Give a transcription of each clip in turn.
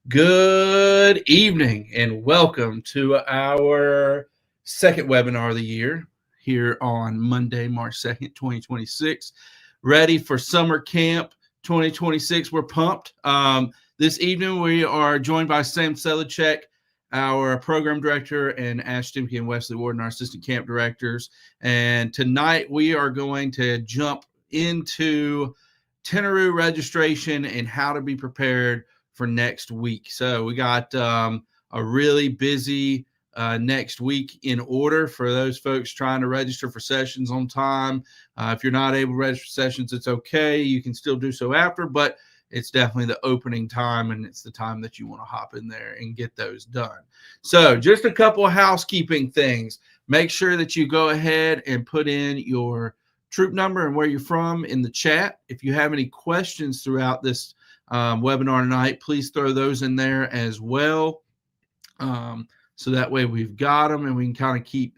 Good evening and welcome to our second webinar of the year here on Monday, March 2nd, 2026. Ready for summer camp 2026. We're pumped. This evening we are joined by Sam Selichek, our program director, and Ash Stimke and Wesley Warden, our assistant camp directors. And tonight we are going to jump into Tenaroo registration and how to be prepared for next week. So we got a really busy next week in order for those folks trying to register for sessions on time. If you're not able to register sessions, it's okay. You can still do so after, but it's definitely the opening time, and it's the time that you want to hop in there and get those done. So just a couple of housekeeping things. Make sure that you go ahead and put in your troop number and where you're from in the chat. If you have any questions throughout this webinar tonight, please throw those in there as well. So that way we've got them and we can kind of keep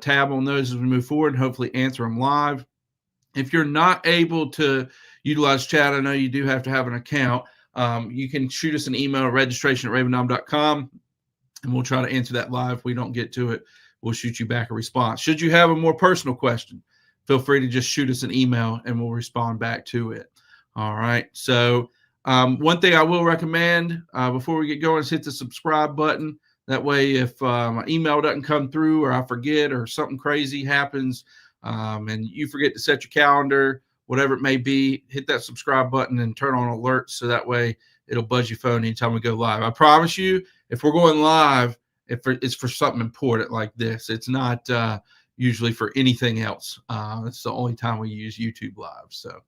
tab on those as we move forward and hopefully answer them live. If you're not able to utilize chat, I know you do have to have an account. You can shoot us an email at registration@ravendom.com and we'll try to answer that live. If we don't get to it, we'll shoot you back a response. Should you have a more personal question, feel free to just shoot us an email and we'll respond back to it. All right. So one thing I will recommend before we get going is hit the subscribe button. That way, if my email doesn't come through or I forget or something crazy happens and you forget to set your calendar, whatever it may be, hit that subscribe button and turn on alerts so that way it'll buzz your phone anytime we go live. I promise you, if we're going live, if it's for something important like this, it's not usually for anything else. It's the only time we use YouTube Live. So.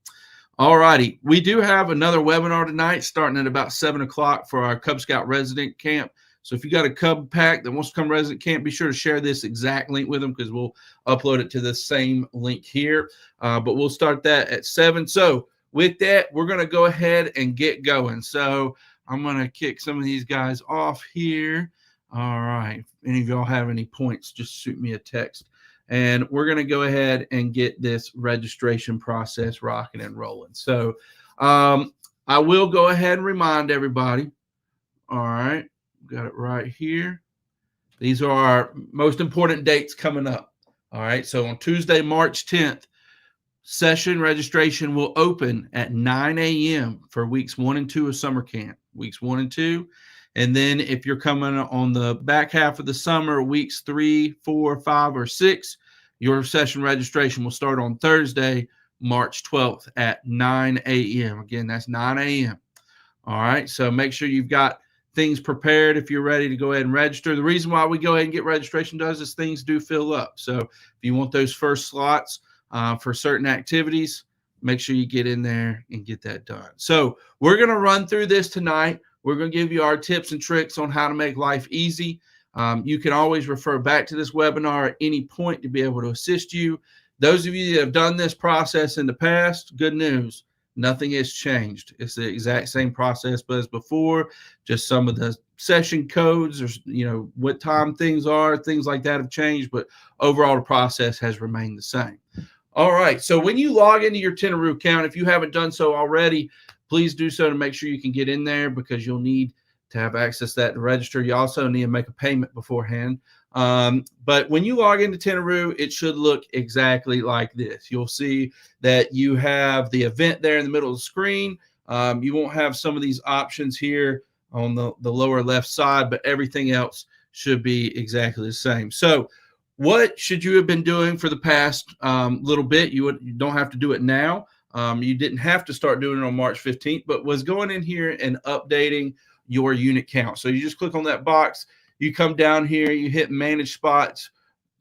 All righty. We do have another webinar tonight starting at about 7 o'clock for our Cub Scout resident camp. So if you got a Cub pack that wants to come resident camp, be sure to share this exact link with them because we'll upload it to the same link here. But we'll start that at 7. So with that, we're going to go ahead and get going. So I'm going to kick some of these guys off here. All right. If any of y'all have any points, just shoot me a text. And we're going to go ahead and get this registration process rocking and rolling. So I will go ahead and remind everybody. All right. Got it right here. These are our most important dates coming up. All right. So on Tuesday, March 10th, session registration will open at 9 a.m. for weeks 1 and 2 of summer camp. Weeks 1 and 2. And then if you're coming on the back half of the summer, weeks 3, 4, 5, or 6, your session registration will start on Thursday, March 12th at 9 a.m. Again, that's 9 a.m. All right. So make sure you've got things prepared if you're ready to go ahead and register. The reason why we go ahead and get registration done is things do fill up. So if you want those first slots for certain activities, make sure you get in there and get that done. So we're going to run through this tonight. We're going to give you our tips and tricks on how to make life easy. You can always refer back to this webinar at any point to be able to assist you. Those of you that have done this process in the past, good news, nothing has changed. It's the exact same process as before, just some of the session codes or, what time things are, things like that have changed, but overall the process has remained the same. All right, so when you log into your Tenaroo account, if you haven't done so already, please do so to make sure you can get in there because you'll need to have access to that to register. You also need to make a payment beforehand. But when you log into Tenaroo, it should look exactly like this. You'll see that you have the event there in the middle of the screen. You won't have some of these options here on the lower left side, but everything else should be exactly the same. So what should you have been doing for the past little bit? You don't have to do it now. You didn't have to start doing it on March 15th, but was going in here and updating your unit count. So you just click on that box. You come down here, you hit manage spots.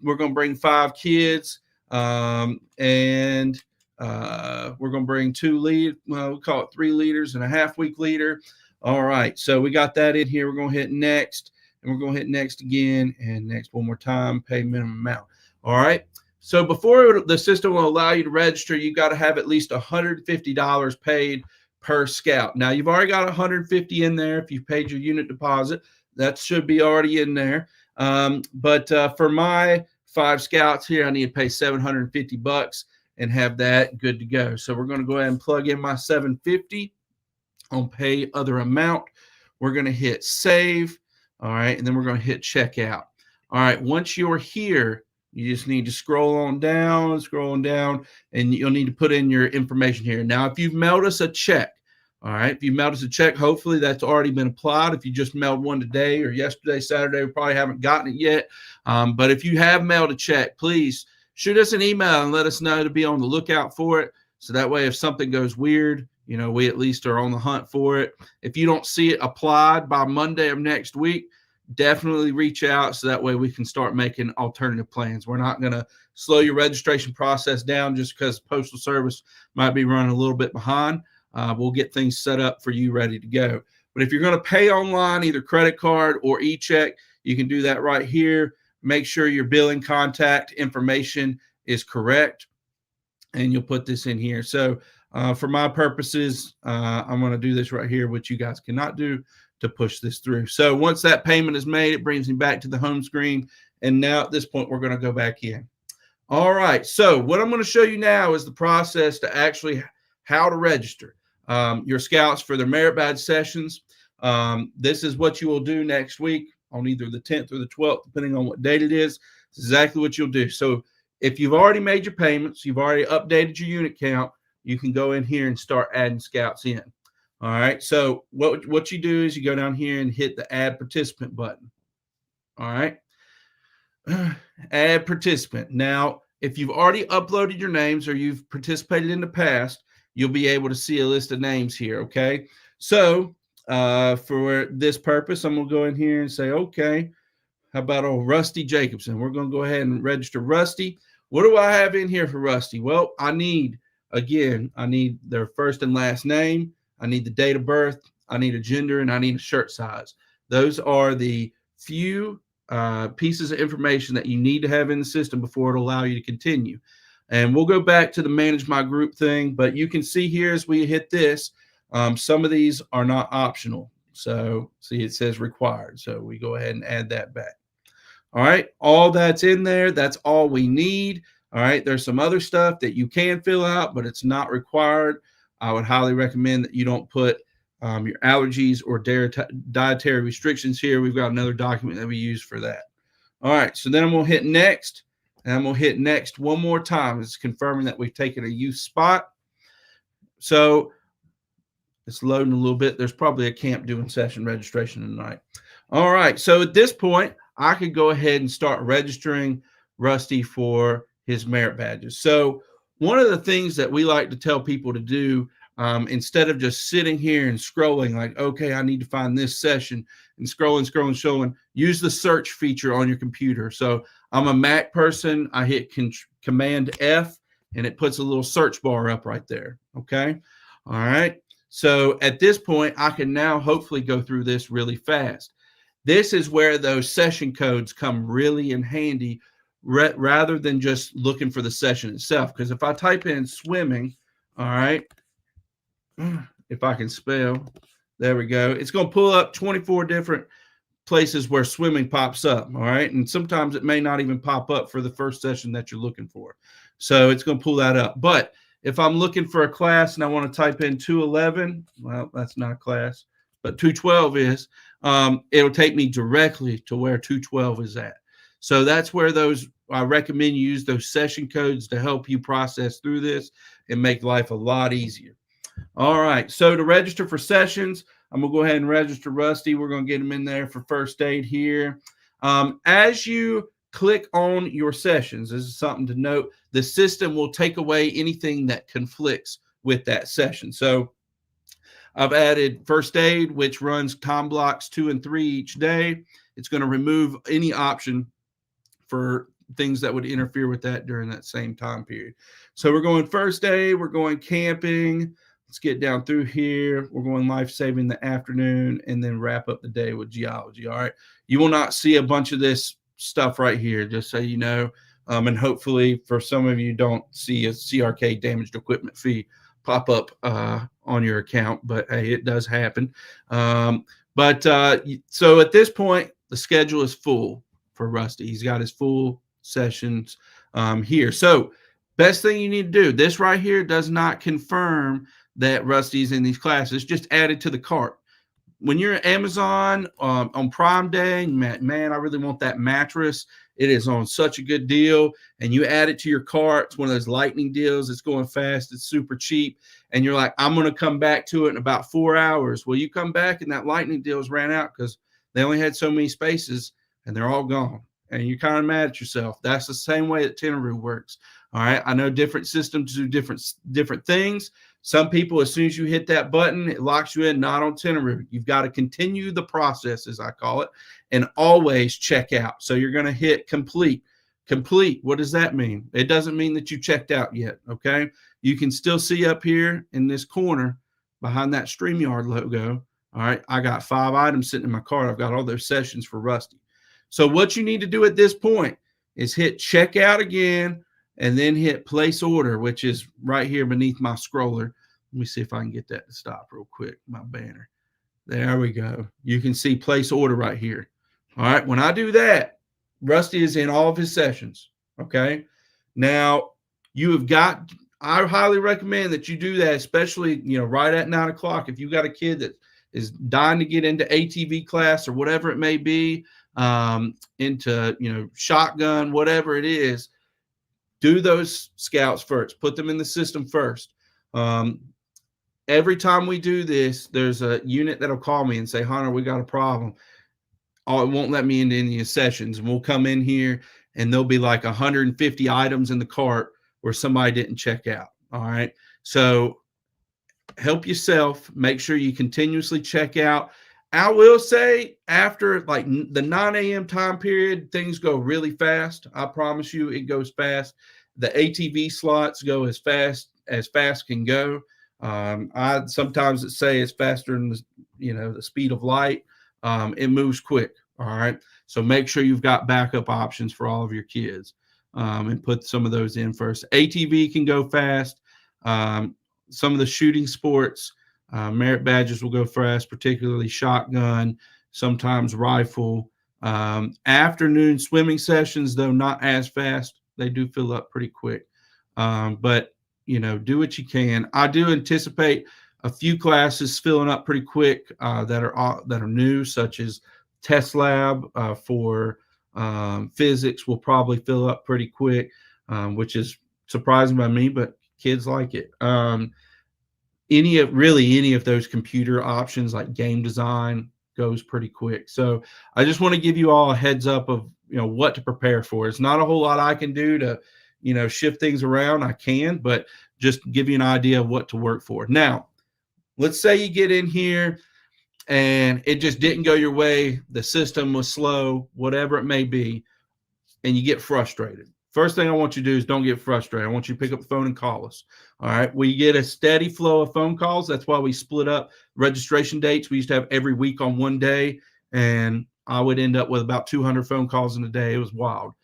We're going to bring 5 kids and we're going to bring 2 lead. Well, we call it 3 leaders and a half-week leader. All right. So we got that in here. We're going to hit next and we're going to hit next again and next one more time, pay minimum amount. All right. So before the system will allow you to register, you got to have at least $150 paid per scout. Now you've already got $150 in there. If you've paid your unit deposit, that should be already in there. But for my 5 scouts here, I need to pay $750 and have that good to go. So we're going to go ahead and plug in my $750 on pay other amount. We're going to hit save. All right. And then we're going to hit checkout. All right. Once you're here, you just need to scroll on down, and you'll need to put in your information here. Now, if you've mailed us a check, all right, if you mailed us a check, hopefully that's already been applied. If you just mailed one today or yesterday, Saturday, we probably haven't gotten it yet. But if you have mailed a check, please shoot us an email and let us know to be on the lookout for it. So that way, if something goes weird, we at least are on the hunt for it. If you don't see it applied by Monday of next week, definitely reach out so that way we can start making alternative plans. We're not going to slow your registration process down just because Postal Service might be running a little bit behind. We'll get things set up for you ready to go. But if you're going to pay online, either credit card or e-check, you can do that right here. Make sure your billing contact information is correct, and you'll put this in here. So for my purposes, I'm going to do this right here, which you guys cannot do, to push this through. So once that payment is made, it brings me back to the home screen. And now at this point, we're going to go back in. All right. So what I'm going to show you now is the process to actually how to register your scouts for their merit badge sessions. This is what you will do next week on either the 10th or the 12th, depending on what date it is. It's exactly what you'll do. So if you've already made your payments, you've already updated your unit count, you can go in here and start adding scouts in. All right. So what you do is you go down here and hit the add participant button. All right. Add participant. Now, if you've already uploaded your names or you've participated in the past, you'll be able to see a list of names here. Okay. So for this purpose, I'm going to go in here and say, okay, how about old Rusty Jacobson? We're going to go ahead and register Rusty. What do I have in here for Rusty? Well, I need their first and last name. I need the date of birth, I need a gender, and I need a shirt size. Those are the few pieces of information that you need to have in the system before it'll allow you to continue. And we'll go back to the manage my group thing, but you can see here as we hit this, some of these are not optional. So see, it says required. So we go ahead and add that back. All right, all that's in there. That's all we need. All right, there's some other stuff that you can fill out, but it's not required. I would highly recommend that you don't put your allergies or dietary restrictions here. We've got another document that we use for that. All right, so then I'm going to hit next, and I'm going to hit next one more time. It's confirming that we've taken a youth spot. So it's loading a little bit. There's probably a camp doing session registration tonight. All right, so at this point, I could go ahead and start registering Rusty for his merit badges. So one of the things that we like to tell people to do, instead of just sitting here and scrolling like, okay, I need to find this session and scrolling, use the search feature on your computer. So I'm a Mac person. I hit Command F and it puts a little search bar up right there. Okay. All right. So at this point, I can now hopefully go through this really fast. This is where those session codes come really in handy rather than just looking for the session itself. Because if I type in swimming, all right, if I can spell, there we go. It's going to pull up 24 different places where swimming pops up, all right? And sometimes it may not even pop up for the first session that you're looking for. So it's going to pull that up. But if I'm looking for a class and I want to type in 211, well, that's not a class, but 212 is, it'll take me directly to where 212 is at. So that's where I recommend you use those session codes to help you process through this and make life a lot easier. All right. So to register for sessions, I'm going to go ahead and register Rusty. We're going to get him in there for first aid here. As you click on your sessions, this is something to note, the system will take away anything that conflicts with that session. So I've added first aid, which runs time blocks 2 and 3 each day. It's going to remove any option for things that would interfere with that during that same time period. So we're going first aid, we're going camping. Let's get down through here. We're going life saving the afternoon and then wrap up the day with geology. All right. You will not see a bunch of this stuff right here, just so you know. And hopefully for some of you don't see a CRK damaged equipment fee pop up on your account, but hey, it does happen. So at this point, the schedule is full for Rusty. He's got his full sessions here. So best thing you need to do, this right here does not confirm that Rusty's in these classes, just add it to the cart. when you're at Amazon on Prime Day, man, I really want that mattress. It is on such a good deal, and you add it to your cart. It's one of those lightning deals. It's going fast. It's super cheap, and you're like, I'm going to come back to it in about 4 hours. Well, you come back, and that lightning deal's ran out because they only had so many spaces, and they're all gone. And you're kind of mad at yourself. That's the same way that Tenaroo works. All right, I know different systems do different things. Some people, as soon as you hit that button, it locks you in, not on Tenaroo. You've got to continue the process, as I call it, and always check out. So you're going to hit complete. Complete, what does that mean? It doesn't mean that you checked out yet, okay? You can still see up here in this corner behind that StreamYard logo, all right, I got 5 items sitting in my cart. I've got all those sessions for Rusty. So what you need to do at this point is hit checkout again, and then hit place order, which is right here beneath my scroller. Let me see if I can get that to stop real quick, my banner. There we go. You can see place order right here. All right, when I do that, Rusty is in all of his sessions, okay? Now, you have got, I highly recommend that you do that, especially, right at 9 o'clock. If you've got a kid that is dying to get into ATV class or whatever it may be, into, shotgun, whatever it is, do those scouts first. Put them in the system first. Every time we do this, there's a unit that'll call me and say, Hunter, we got a problem. Oh, it won't let me into any sessions. And we'll come in here and there'll be like 150 items in the cart where somebody didn't check out. All right. So help yourself. Make sure you continuously check out. I will say after like the 9 a.m. time period, things go really fast. I promise you it goes fast. The ATV slots go as fast can go. I sometimes say it's faster than the speed of light. It moves quick. All right. So make sure you've got backup options for all of your kids, and put some of those in first. ATV can go fast. Some of the shooting sports, merit badges will go fast, particularly shotgun, sometimes rifle. Afternoon swimming sessions, though, not as fast. They do fill up pretty quick. But, do what you can. I do anticipate a few classes filling up pretty quick that are new, such as test lab for physics will probably fill up pretty quick, which is surprising by me, but kids like it. Any of those computer options like game design goes pretty quick. So I just want to give you all a heads up of what to prepare for. It's not a whole lot I can do to shift things around. I can, but just give you an idea of what to work for. Now, let's say you get in here and it just didn't go your way. The system was slow, whatever it may be, and you get frustrated. First thing I want you to do is don't get frustrated. I want you to pick up the phone and call us. All right. We get a steady flow of phone calls. That's why we split up registration dates. We used to have every week on one day, and I would end up with about 200 phone calls in a day. It was wild.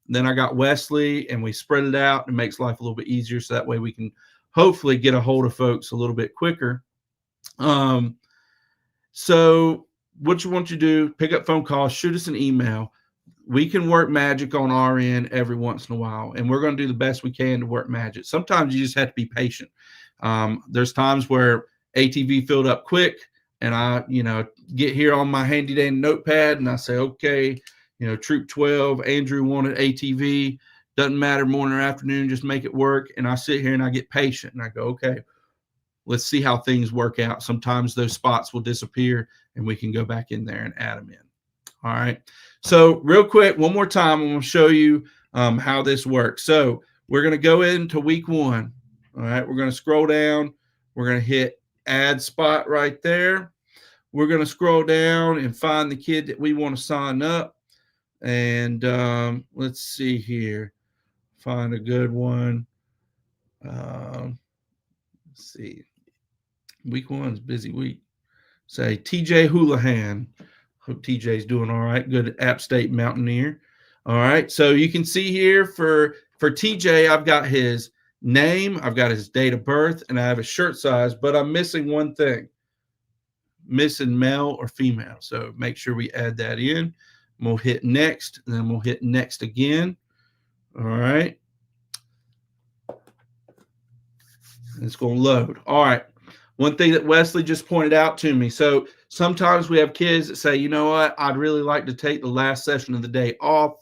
Then I got Wesley, and we spread it out. It makes life a little bit easier. So that way we hopefully get a hold of folks a little bit quicker. So what you want to do, pick up phone calls, shoot us an email. We can work magic on our end every once in a while, and we're going to do the best we can to work magic. Sometimes you just have to be patient. There's times where ATV filled up quick, and I, get here on my handy dandy notepad, and I say, okay, Troop 12, Andrew wanted ATV. Doesn't matter morning or afternoon, just make it work. And I sit here and I get patient, and I go, okay, let's see how things work out. Sometimes those spots will disappear, and we can go back in there and add them in. All right. So real quick, one more time, I'm going to show you how this works. So we're going to go into week 1. All right. We're going to scroll down. We're going to hit add spot right there. We're going to scroll down and find the kid that we want to sign up. And let's see here. Find a good one. Let's see. Week 1's busy week. Say TJ Houlihan. Hope TJ's doing all right. Good App State Mountaineer. All right. So you can see here for TJ, I've got his name, I've got his date of birth, and I have a shirt size, but I'm missing one thing. Missing male or female. So make sure we add that in. We'll hit next, and then we'll hit next again. All right. It's going to load. All right. One thing that Wesley just pointed out to me. So sometimes we have kids that say, you know what, I'd really like to take the last session of the day off,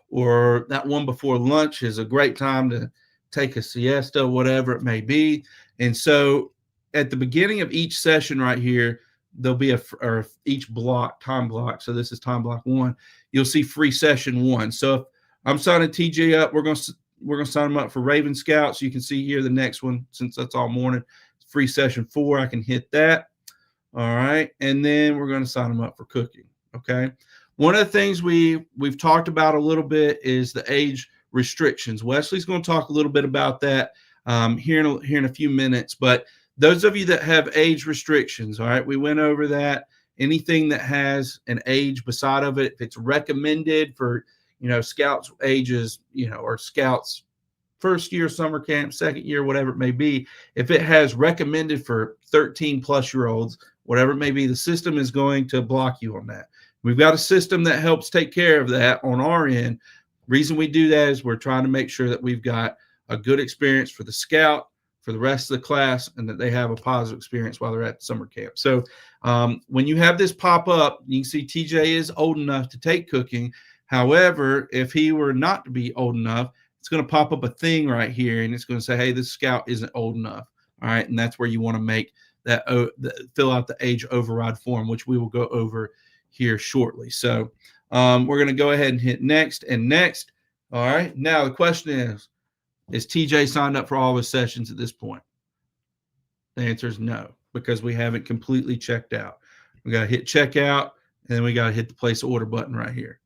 or that one before lunch is a great time to take a siesta, whatever it may be. And so at the beginning of each session right here, there'll be or each block, time block. So this is time block 1. You'll see free session 1. So if I'm signing TJ up, we're going to sign him up for Raven Scouts. You can see here the next one, since that's all morning. Free session 4, I can hit that. All right. And then we're going to sign them up for cooking. Okay. One of the things we've talked about a little bit is the age restrictions. Wesley's going to talk a little bit about that here in a few minutes. But those of you that have age restrictions, all right, we went over that. Anything that has an age beside of it, if it's recommended for, scouts ages, or scouts first year summer camp, second year, whatever it may be, if it has recommended for 13 plus year olds, whatever it may be, the system is going to block you on that. We've got a system that helps take care of that on our end. Reason we do that is we're trying to make sure that we've got a good experience for the scout, for the rest of the class, and that they have a positive experience while they're at summer camp. So when you have this pop up, you can see TJ is old enough to take cooking. However, if he were not to be old enough, it's going to pop up a thing right here, and it's going to say, hey, this scout isn't old enough. All right. And that's where you want to make that, fill out the age override form, which we will go over here shortly. So we're going to go ahead and hit next and next. All right. Now the question is TJ signed up for all of his sessions at this point? The answer is no, because we haven't completely checked out. We got to hit checkout, and then we got to hit the place order button right here.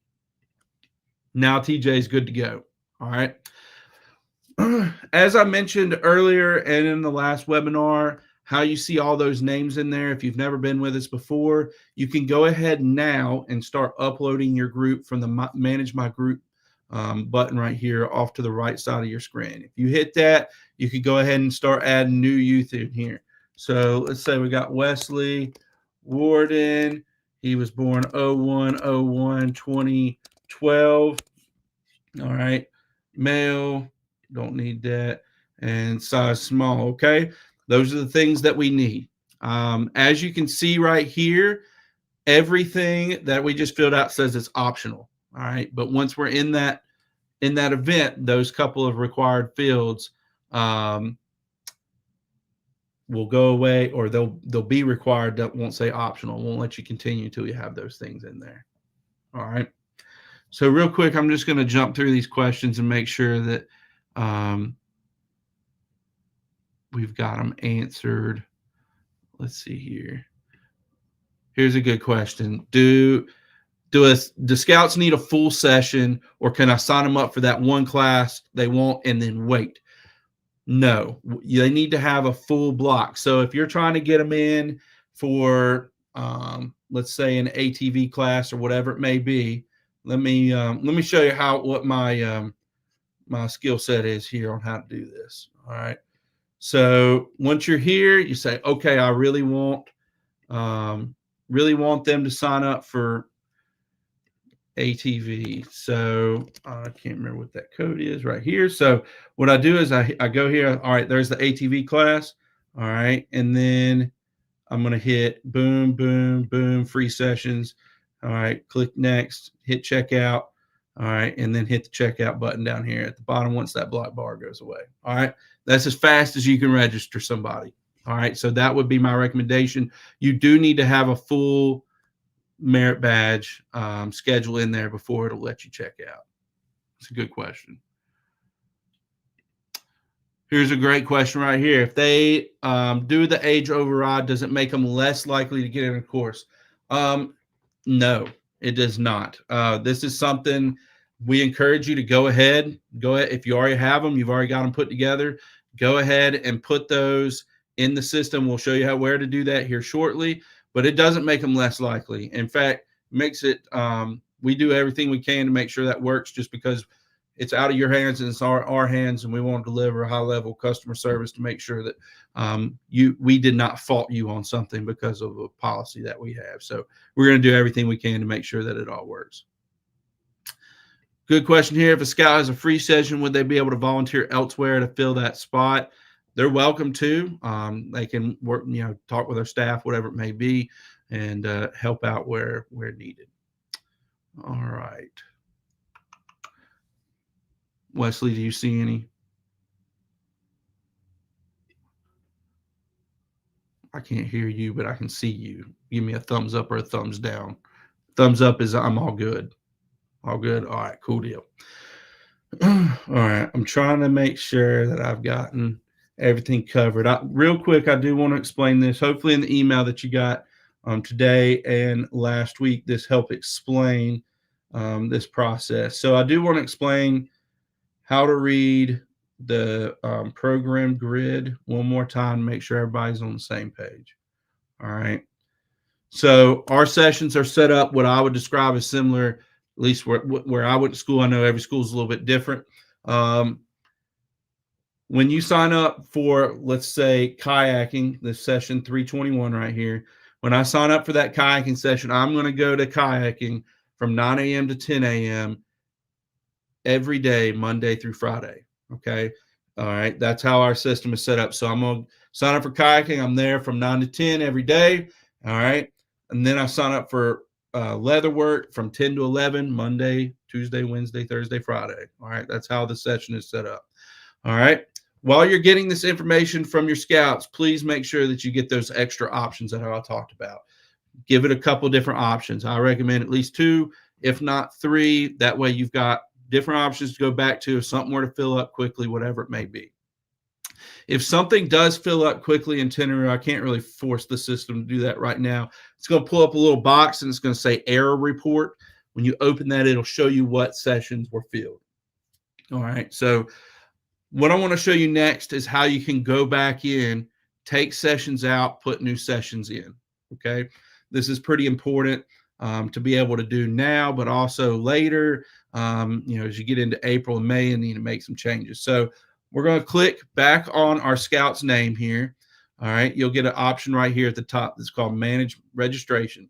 Now TJ is good to go. All right. As I mentioned earlier and in the last webinar, how you see all those names in there, if you've never been with us before, you can go ahead now and start uploading your group from the Manage My Group button right here off to the right side of your screen. If you hit that, you can go ahead and start adding new youth in here. So let's say we got Wesley Warden. He was born 01/01/2012. All right. Male, don't need that, and size small. Okay, those are the things that we need. As you can see right here, everything that we just filled out says it's optional. All right, but once we're in that event, those couple of required fields will go away, or they'll be required. That won't say optional. Won't let you continue until you have those things in there. All right. So real quick, I'm just going to jump through these questions and make sure that we've got them answered. Let's see here. Here's a good question. Do scouts need a full session, or can I sign them up for that one class they want and then wait? No, they need to have a full block. So if you're trying to get them in for, let's say, an ATV class or whatever it may be, let me show you what my my skill set is here on how to do this. All right. So once you're here, you say, okay, I really want them to sign up for ATV. So I can't remember what that code is right here. So what I do is I go here. All right, there's the ATV class. All right. And then I'm going to hit boom, boom, boom, free sessions. All right, click next, hit checkout. All right, and then hit the checkout button down here at the bottom once that black bar goes away. All right, that's as fast as you can register somebody. All right, so that would be my recommendation. You do need to have a full merit badge schedule in there before it'll let you check out. It's a good question. Here's a great question right here. If they do the age override, does it make them less likely to get in a course? No, it does not. This is something we encourage you to go ahead. If you already have them, you've already got them put together, go ahead and put those in the system. We'll show you where to do that here shortly, but it doesn't make them less likely. In fact, makes it, we do everything we can to make sure that works, just because it's out of your hands and it's our hands, and we want to deliver a high level customer service to make sure that we did not fault you on something because of a policy that we have. So we're going to do everything we can to make sure that it all works. Good question here. If a scout has a free session, would they be able to volunteer elsewhere to fill that spot? they're welcome to. They can work, talk with our staff, whatever it may be, and help out where needed. All right. Wesley, do you see any? I can't hear you, but I can see you. Give me a thumbs up or a thumbs down. Thumbs up is I'm all good. All good. All right, cool deal. All right, I'm trying to make sure that I've gotten everything covered. Real quick, I do want to explain this. Hopefully, in the email that you got today and last week, this helped explain this process. So I do want to explain how to read the program grid one more time, make sure everybody's on the same page. All right. So our sessions are set up what I would describe as similar, at least where I went to school. I know every school is a little bit different. When you sign up for, let's say, kayaking, this session 321 right here, when I sign up for that kayaking session, I'm going to go to kayaking from 9 a.m. to 10 a.m. every day, Monday through Friday. Okay. All right. That's how our system is set up. So I'm going to sign up for kayaking. I'm there from 9 to 10 every day. All right. And then I sign up for leather work from 10 to 11, Monday, Tuesday, Wednesday, Thursday, Friday. All right. That's how the session is set up. All right. While you're getting this information from your scouts, please make sure that you get those extra options that I talked about. Give it a couple different options. I recommend at least 2, if not 3. That way you've got different options to go back to if something were to fill up quickly, whatever it may be. If something does fill up quickly in Tenaroo, I can't really force the system to do that right now. It's going to pull up a little box and it's going to say error report. When you open that, it'll show you what sessions were filled. All right. So what I want to show you next is how you can go back in, take sessions out, put new sessions in. Okay. This is pretty important to be able to do now, but also later, as you get into April and May and need to make some changes. So we're going to click back on our scout's name here. All right. You'll get an option right here at the top that's called Manage Registration.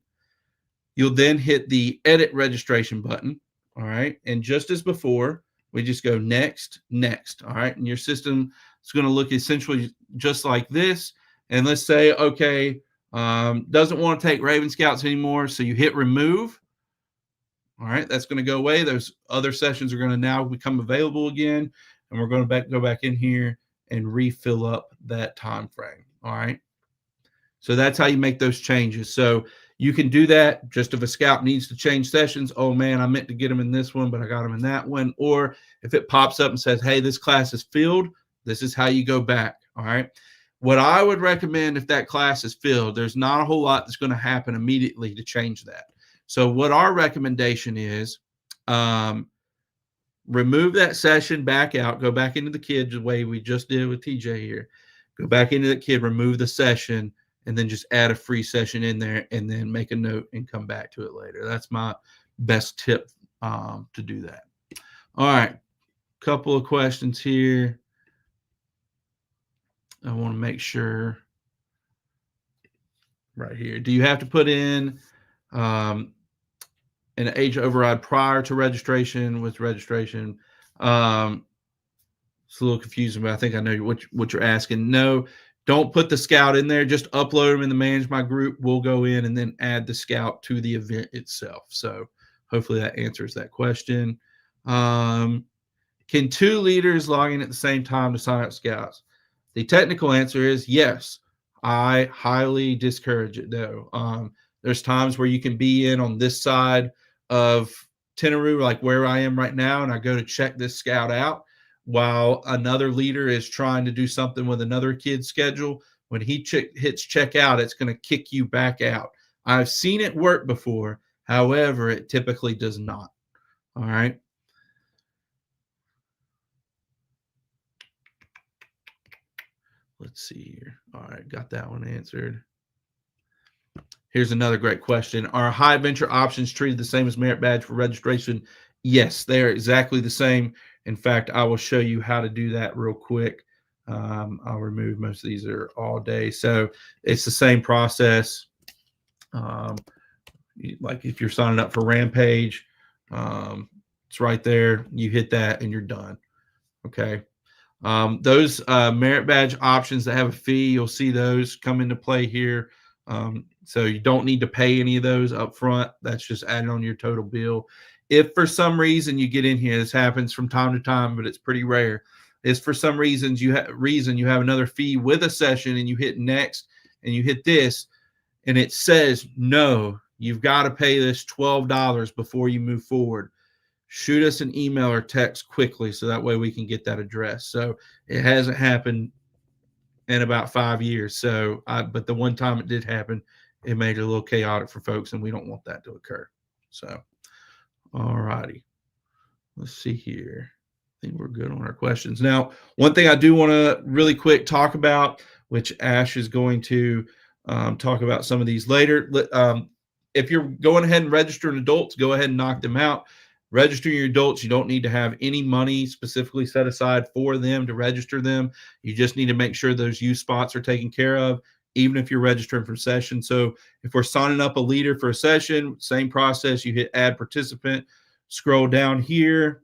You'll then hit the Edit Registration button. All right. And just as before, we just go next, next. All right. And your system is going to look essentially just like this. And let's say, okay, doesn't want to take Raven Scouts anymore. So you hit remove. All right. That's going to go away. Those other sessions are going to now become available again. And we're going to go back in here and refill up that time frame. All right. So that's how you make those changes. So you can do that just if a scout needs to change sessions. Oh, man, I meant to get them in this one, but I got them in that one. Or if it pops up and says, hey, this class is filled, this is how you go back. All right. What I would recommend if that class is filled, there's not a whole lot that's going to happen immediately to change that. So what our recommendation is, remove that session, back out, go back into the kid the way we just did with TJ here. Go back into the kid, remove the session, and then just add a free session in there and then make a note and come back to it later. That's my best tip to do that. All right. Couple of questions here. I want to make sure right here. Do you have to put in an age override prior to registration with registration? It's a little confusing, but I think I know what you're asking. No, don't put the scout in there. Just upload them in the Manage My Group. We'll go in and then add the scout to the event itself. So hopefully that answers that question. Can 2 leaders log in at the same time to sign up scouts? The technical answer is yes. I highly discourage it, though. There's times where you can be in on this side of Tenaroo, like where I am right now, and I go to check this scout out while another leader is trying to do something with another kid's schedule. When he hits check out, it's going to kick you back out. I've seen it work before. However, it typically does not. All right. Let's see here. All right, got that one answered. Here's another great question. Are high venture options treated the same as merit badge for registration? Yes, they're exactly the same. In fact, I will show you how to do that real quick. I'll remove most of these are all day. So it's the same process. Like if you're signing up for Rampage, it's right there. You hit that and you're done. Okay. Those merit badge options that have a fee, you'll see those come into play here. So you don't need to pay any of those up front. That's just added on your total bill. If for some reason you get in here, this happens from time to time, but it's pretty rare. Is for some reason you have another fee with a session and you hit next and you hit this and it says no, you've got to pay this $12 before you move forward. Shoot us an email or text quickly so that way we can get that addressed. So it hasn't happened in about 5 years. So, but the one time it did happen, it made it a little chaotic for folks, and we don't want that to occur. So, all righty. Let's see here. I think we're good on our questions. Now, one thing I do want to really quick talk about, which Ash is going to talk about some of these later. If you're going ahead and registering adults, go ahead and knock them out. Registering your adults, you don't need to have any money specifically set aside for them to register them. You just need to make sure those youth spots are taken care of, even if you're registering for session. So if we're signing up a leader for a session, same process, you hit add participant, scroll down here.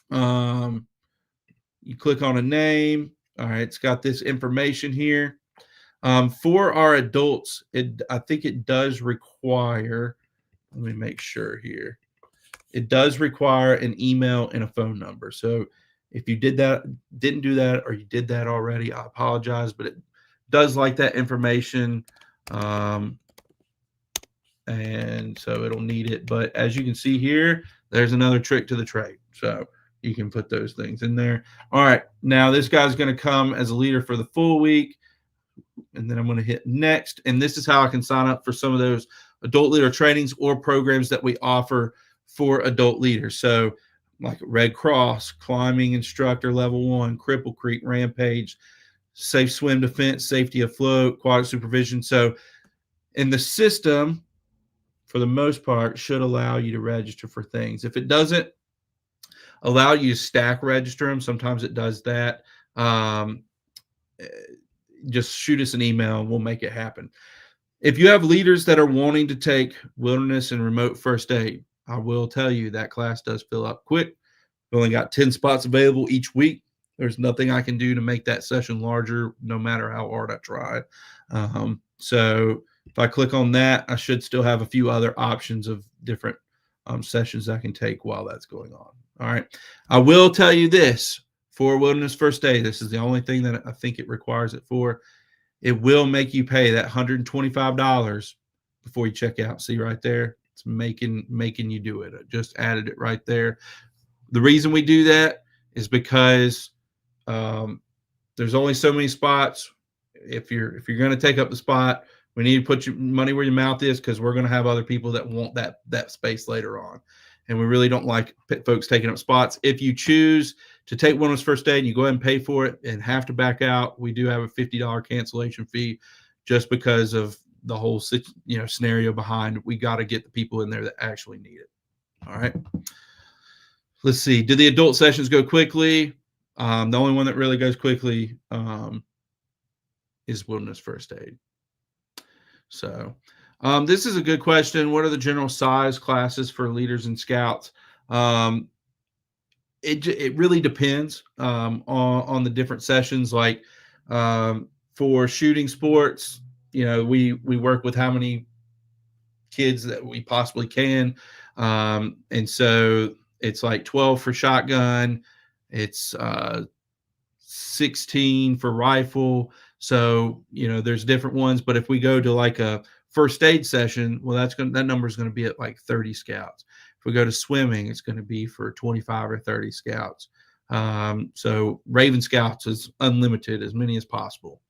You click on a name. All right, it's got this information here. For our adults, I think it does require, let me make sure here. It does require an email and a phone number. So if you didn't do that, or you did that already, I apologize, but it does like that information. And so it'll need it. But as you can see here, there's another trick to the trade. So you can put those things in there. All right. Now this guy's going to come as a leader for the full week. And then I'm going to hit next. And this is how I can sign up for some of those adult leader trainings or programs that we offer for adult leaders. So like Red Cross, climbing instructor level 1, Cripple Creek, Rampage, safe swim defense, safety afloat, aquatic supervision. So in the system, for the most part, should allow you to register for things. If it doesn't allow you to stack register them, sometimes it does that. Just shoot us an email and we'll make it happen. If you have leaders that are wanting to take wilderness and remote first aid, I will tell you that class does fill up quick. We only got 10 spots available each week. There's nothing I can do to make that session larger, no matter how hard I try. So if I click on that, I should still have a few other options of different sessions I can take while that's going on. All right. I will tell you this, for wilderness first aid, this is the only thing that I think it requires it for. It will make you pay that $125 before you check out. See right there? It's making you do it. I just added it right there. The reason we do that is because there's only so many spots. If you're going to take up the spot, we need to put your money where your mouth is, because we're going to have other people that want that space later on. And we really don't like folks taking up spots. If you choose to take wilderness first aid and you go ahead and pay for it and have to back out, we do have a $50 cancellation fee, just because of the whole scenario behind. We got to get the people in there that actually need it. All right. Let's see. Do the adult sessions go quickly? The only one that really goes quickly is wilderness first aid. So this is a good question. What are the general size classes for leaders and scouts? It really depends on the different sessions. Like for shooting sports, we work with how many kids that we possibly can. And so it's like 12 for shotgun. It's 16 for rifle. So, there's different ones, but if we go to like a first aid session, well, that number is going to be at like 30 scouts. If we go to swimming, it's going to be for 25 or 30 scouts. So Raven Scouts is unlimited, as many as possible.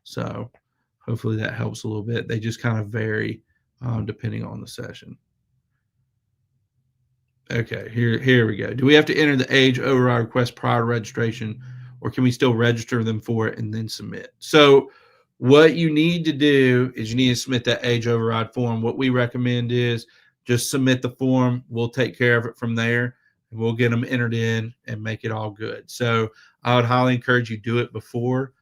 So hopefully that helps a little bit. They just kind of vary depending on the session. Okay, here we go. Do we have to enter the age override request prior to registration, or can we still register them for it and then submit? So what you need to do is you need to submit that age override form. What we recommend is just submit the form. We'll take care of it from there, and we'll get them entered in and make it all good. So I would highly encourage you do it before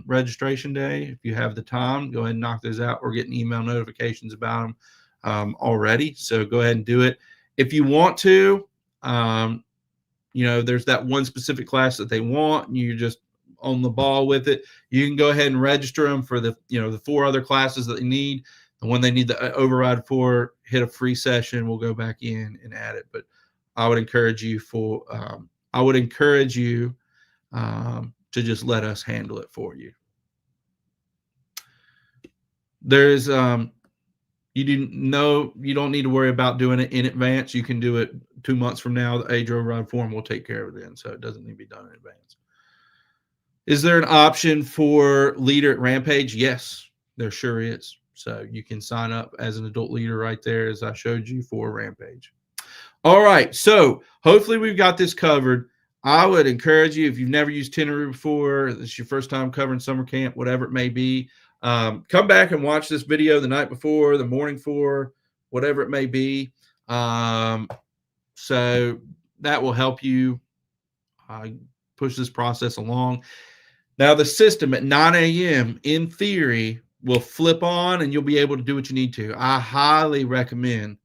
registration day. If you have the time, go ahead and knock those out. We're getting email notifications about them already. So go ahead and do it. If you want to, there's that one specific class that they want, and you're just on the ball with it, you can go ahead and register them for the 4 other classes that they need. And when they need the override for, hit a free session, we'll go back in and add it. But I would encourage you to just let us handle it for you. There's you don't need to worry about doing it in advance. You can do it 2 months from now. The age override form will take care of it then, so it doesn't need to be done in advance. Is there an option for leader at Rampage? Yes, there sure is. So you can sign up as an adult leader right there, as I showed you, for Rampage. All right, so hopefully we've got this covered. I would encourage you, if you've never used Tenaroo before, this is your first time covering summer camp, whatever it may be, come back and watch this video the night before, the morning for, whatever it may be. So that will help you push this process along. Now, the system at 9 a.m., in theory, will flip on and you'll be able to do what you need to. I highly recommend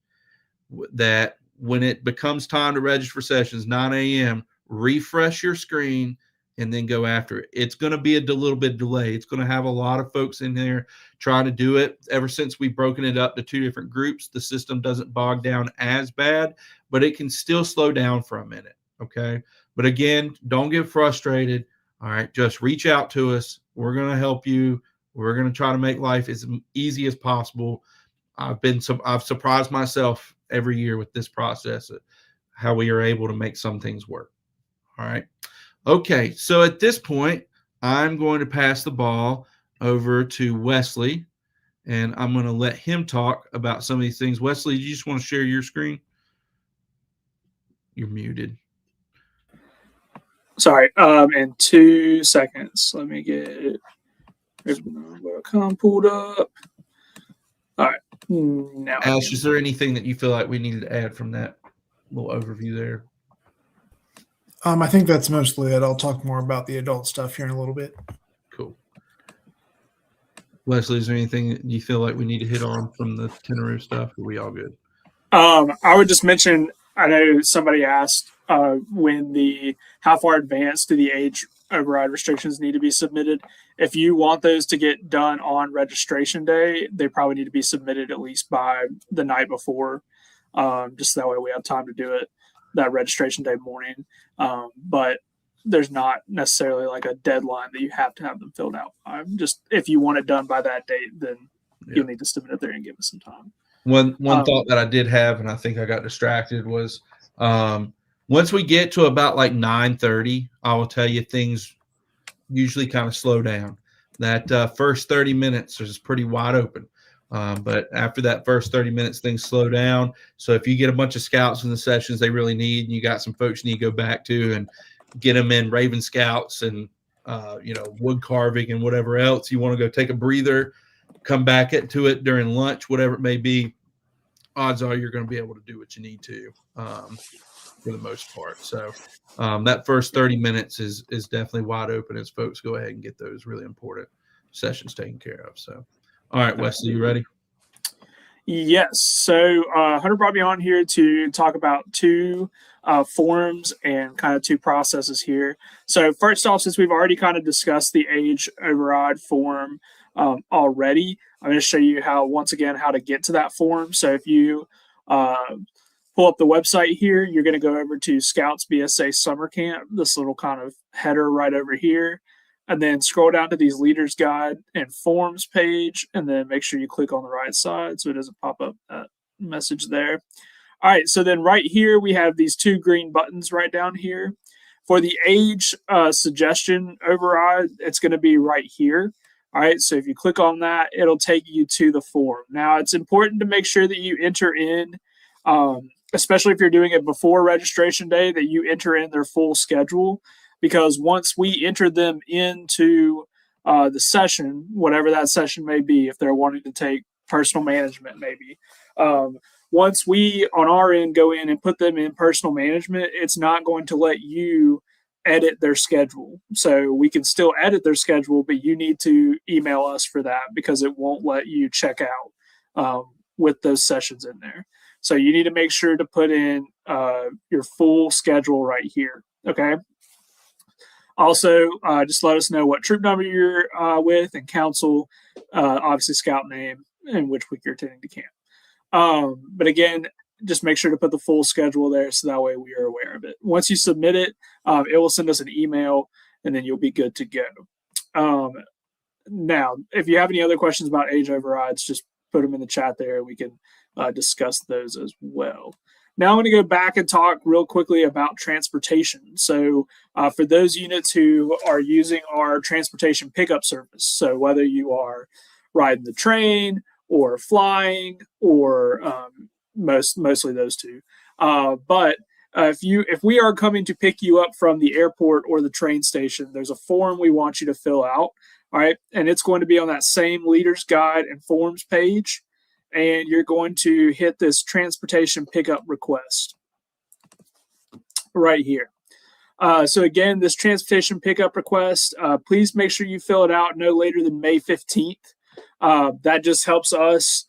that when it becomes time to register for sessions, 9 a.m., refresh your screen and then go after it. It's going to be a little bit delay. It's going to have a lot of folks in there trying to do it. Ever since we've broken it up to 2 different groups, the system doesn't bog down as bad, but it can still slow down for a minute, okay? But again, don't get frustrated. All right, just reach out to us. We're going to help you. We're going to try to make life as easy as possible. I've surprised myself every year with this process, how we are able to make some things work. All right. Okay, so at this point, I'm going to pass the ball over to Wesley, and I'm going to let him talk about some of these things. Wesley, do you just want to share your screen? You're muted. Sorry, in 2 seconds. Let me get pulled up. All right. Now, Ash, is there anything that you feel like we needed to add from that little overview there? I think that's mostly it. I'll talk more about the adult stuff here in a little bit. Cool. Wesley, is there anything that you feel like we need to hit on from the Tenaroo stuff? Are we all good? I would just mention, I know somebody asked how far advanced do the age override restrictions need to be submitted. If you want those to get done on registration day, they probably need to be submitted at least by the night before, just that way we have time to do it that registration day morning. But there's not necessarily like a deadline that you have to have them filled out. Just if you want it done by that date, then you'll need to submit it there and give us some time. One thought that I did have, and I think I got distracted, was once we get to about like 9:30, I will tell you things usually kind of slow down. That first 30 minutes is pretty wide open. But after that first 30 minutes, things slow down. So if you get a bunch of scouts in the sessions they really need, and you got some folks you need to go back to and get them in Raven Scouts and, wood carving and whatever else, you want to go take a breather, come back to it during lunch, whatever it may be, odds are you're going to be able to do what you need to for the most part. So that first 30 minutes is definitely wide open as folks go ahead and get those really important sessions taken care of. So, all right, Wesley, you ready? Yes. So Hunter brought me on here to talk about 2 forms and kind of 2 processes here. So first off, since we've already kind of discussed the age override form already, I'm going to show you how to get to that form. So if you pull up the website here, you're going to go over to Scouts BSA Summer Camp, this little kind of header right over here, and then scroll down to these Leaders Guide and Forms page, and then make sure you click on the right side so it doesn't pop up that message there. All right, so then right here we have these 2 green buttons right down here. For the age suggestion override, it's going to be right here. All right, so if you click on that, it'll take you to the form. Now, it's important to make sure that you enter in, especially if you're doing it before registration day, that you enter in their full schedule, because once we enter them into the session, whatever that session may be, if they're wanting to take personal management maybe, once we on our end go in and put them in personal management, it's not going to let you edit their schedule. So we can still edit their schedule, but you need to email us for that because it won't let you check out with those sessions in there. So you need to make sure to put in your full schedule right here. Okay. Also, just let us know what troop number you're with and council, obviously scout name, and which week you're attending to camp. But again, just make sure to put the full schedule there so that way we are aware of it. Once you submit it, it will send us an email and then you'll be good to go. Now, if you have any other questions about age overrides, just put them in the chat there. We can discuss those as well. Now I'm going to go back and talk real quickly about transportation. So for those units who are using our transportation pickup service, so whether you are riding the train or flying or mostly those two, but if we are coming to pick you up from the airport or the train station, there's a form we want you to fill out. All right, and it's going to be on that same leader's guide and forms page. And you're going to hit this transportation pickup request right here. So again, this transportation pickup request, please make sure you fill it out no later than May 15th. That just helps us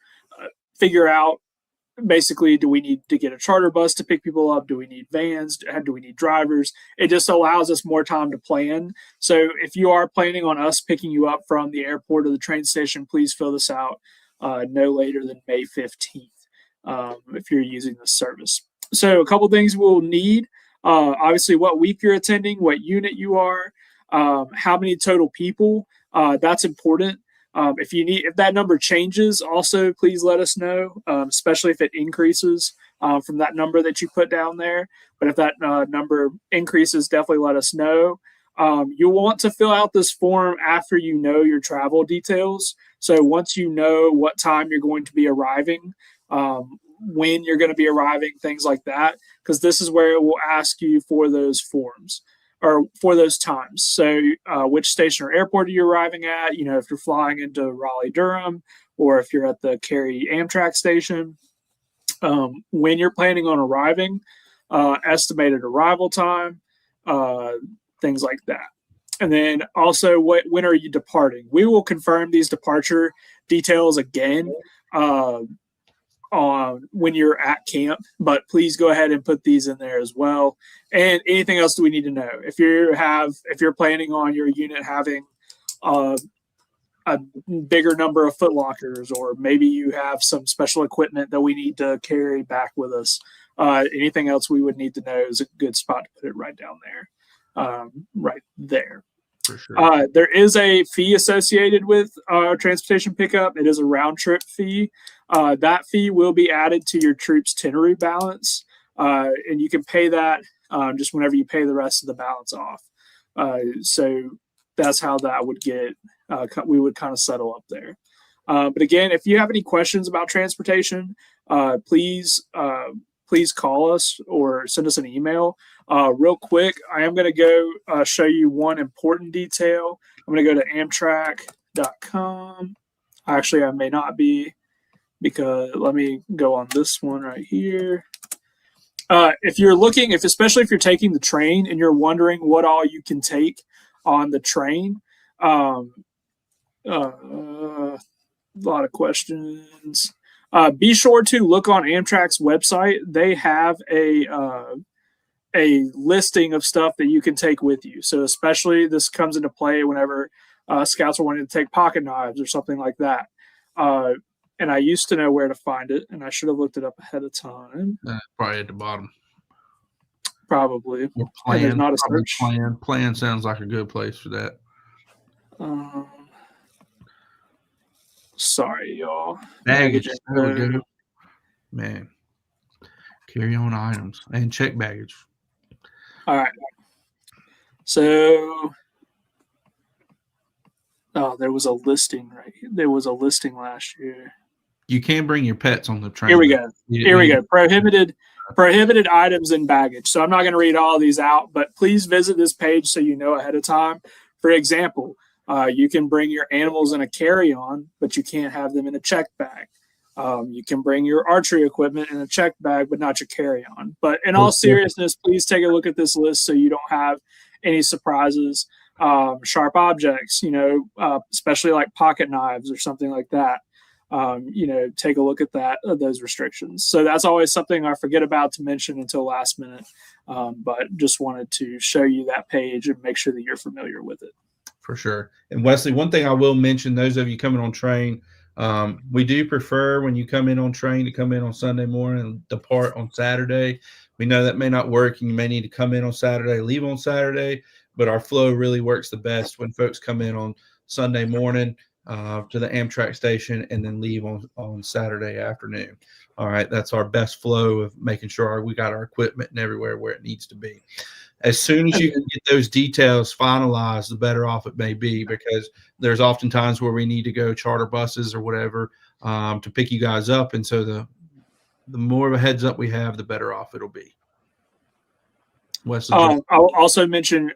figure out, basically, do we need to get a charter bus to pick people up? Do we need vans? Do we need drivers? It just allows us more time to plan. So if you are planning on us picking you up from the airport or the train station, please fill this out no later than May 15th if you're using this service. So a couple things we'll need, obviously what week you're attending, what unit you are, how many total people, that's important. If that number changes, also please let us know, especially if it increases from that number that you put down there. But if that number increases, definitely let us know. You'll want to fill out this form after you know your travel details. So once you know what time you're going to be arriving, when you're going to be arriving, things like that, because this is where it will ask you for those forms or for those times. So which station or airport are you arriving at? You know, if you're flying into Raleigh-Durham or if you're at the Cary Amtrak station, when you're planning on arriving, estimated arrival time, things like that. And then also, when are you departing? We will confirm these departure details again on when you're at camp, but please go ahead and put these in there as well. And anything else do we need to know? If you're planning on your unit having a bigger number of foot lockers, or maybe you have some special equipment that we need to carry back with us, anything else we would need to know is a good spot to put it right down there. Right there. For sure. There is a fee associated with transportation pickup. It is a round trip fee. That fee will be added to your troop's itinerary balance, and you can pay that just whenever you pay the rest of the balance off. So that's how that would get. We would kind of settle up there. But again, if you have any questions about transportation, please call us or send us an email. Real quick, I am going to go show you one important detail. I'm going to go to Amtrak.com. Actually, I may not be, because let me go on this one right here. Especially if you're taking the train and you're wondering what all you can take on the train, a lot of questions. Be sure to look on Amtrak's website. They have a listing of stuff that you can take with you. So especially this comes into play whenever scouts are wanting to take pocket knives or something like that. And I used to know where to find it, and I should have looked it up ahead of time. Probably at the bottom. Probably. Or plan. There's not a search. Plan sounds like a good place for that. Sorry, y'all. Baggage. There we go. Man. Carry on items and check baggage. All right. So, there was a listing, right? There was a listing last year. You can bring your pets on the train. Here we go. Prohibited items and baggage. So I'm not going to read all of these out, but please visit this page so you know ahead of time. For example, you can bring your animals in a carry-on, but you can't have them in a check bag. You can bring your archery equipment in a check bag, but not your carry-on. But in all seriousness, please take a look at this list so you don't have any surprises. Sharp objects, especially like pocket knives or something like that. take a look at those restrictions. So that's always something I forget about to mention until last minute. But just wanted to show you that page and make sure that you're familiar with it. For sure. And Wesley, one thing I will mention, those of you coming on train, we do prefer when you come in on train to come in on Sunday morning and depart on Saturday. We know that may not work, and you may need to come in on Saturday, leave on Saturday, but our flow really works the best when folks come in on Sunday morning to the Amtrak station and then leave on Saturday afternoon. All right, that's our best flow of making sure we got our equipment and everywhere where it needs to be. As soon as you can get those details finalized, the better off it may be, because there's often times where we need to go charter buses or whatever to pick you guys up. And so the more of a heads up we have, the better off it'll be. I'll also mention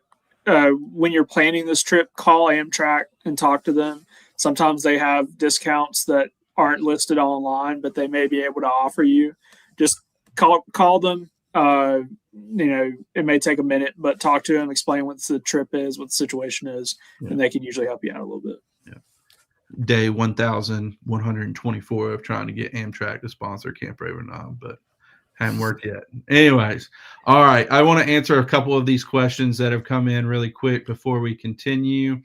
when you're planning this trip, call Amtrak and talk to them. Sometimes they have discounts that aren't listed online, but they may be able to offer you. Just call them. It may take a minute, but talk to them, explain what the trip is, what the situation is, and they can usually help you out a little bit. Yeah. Day 1,124 of trying to get Amtrak to sponsor Camp Raven Knob, but haven't worked yet. Anyways, all right. I want to answer a couple of these questions that have come in really quick before we continue,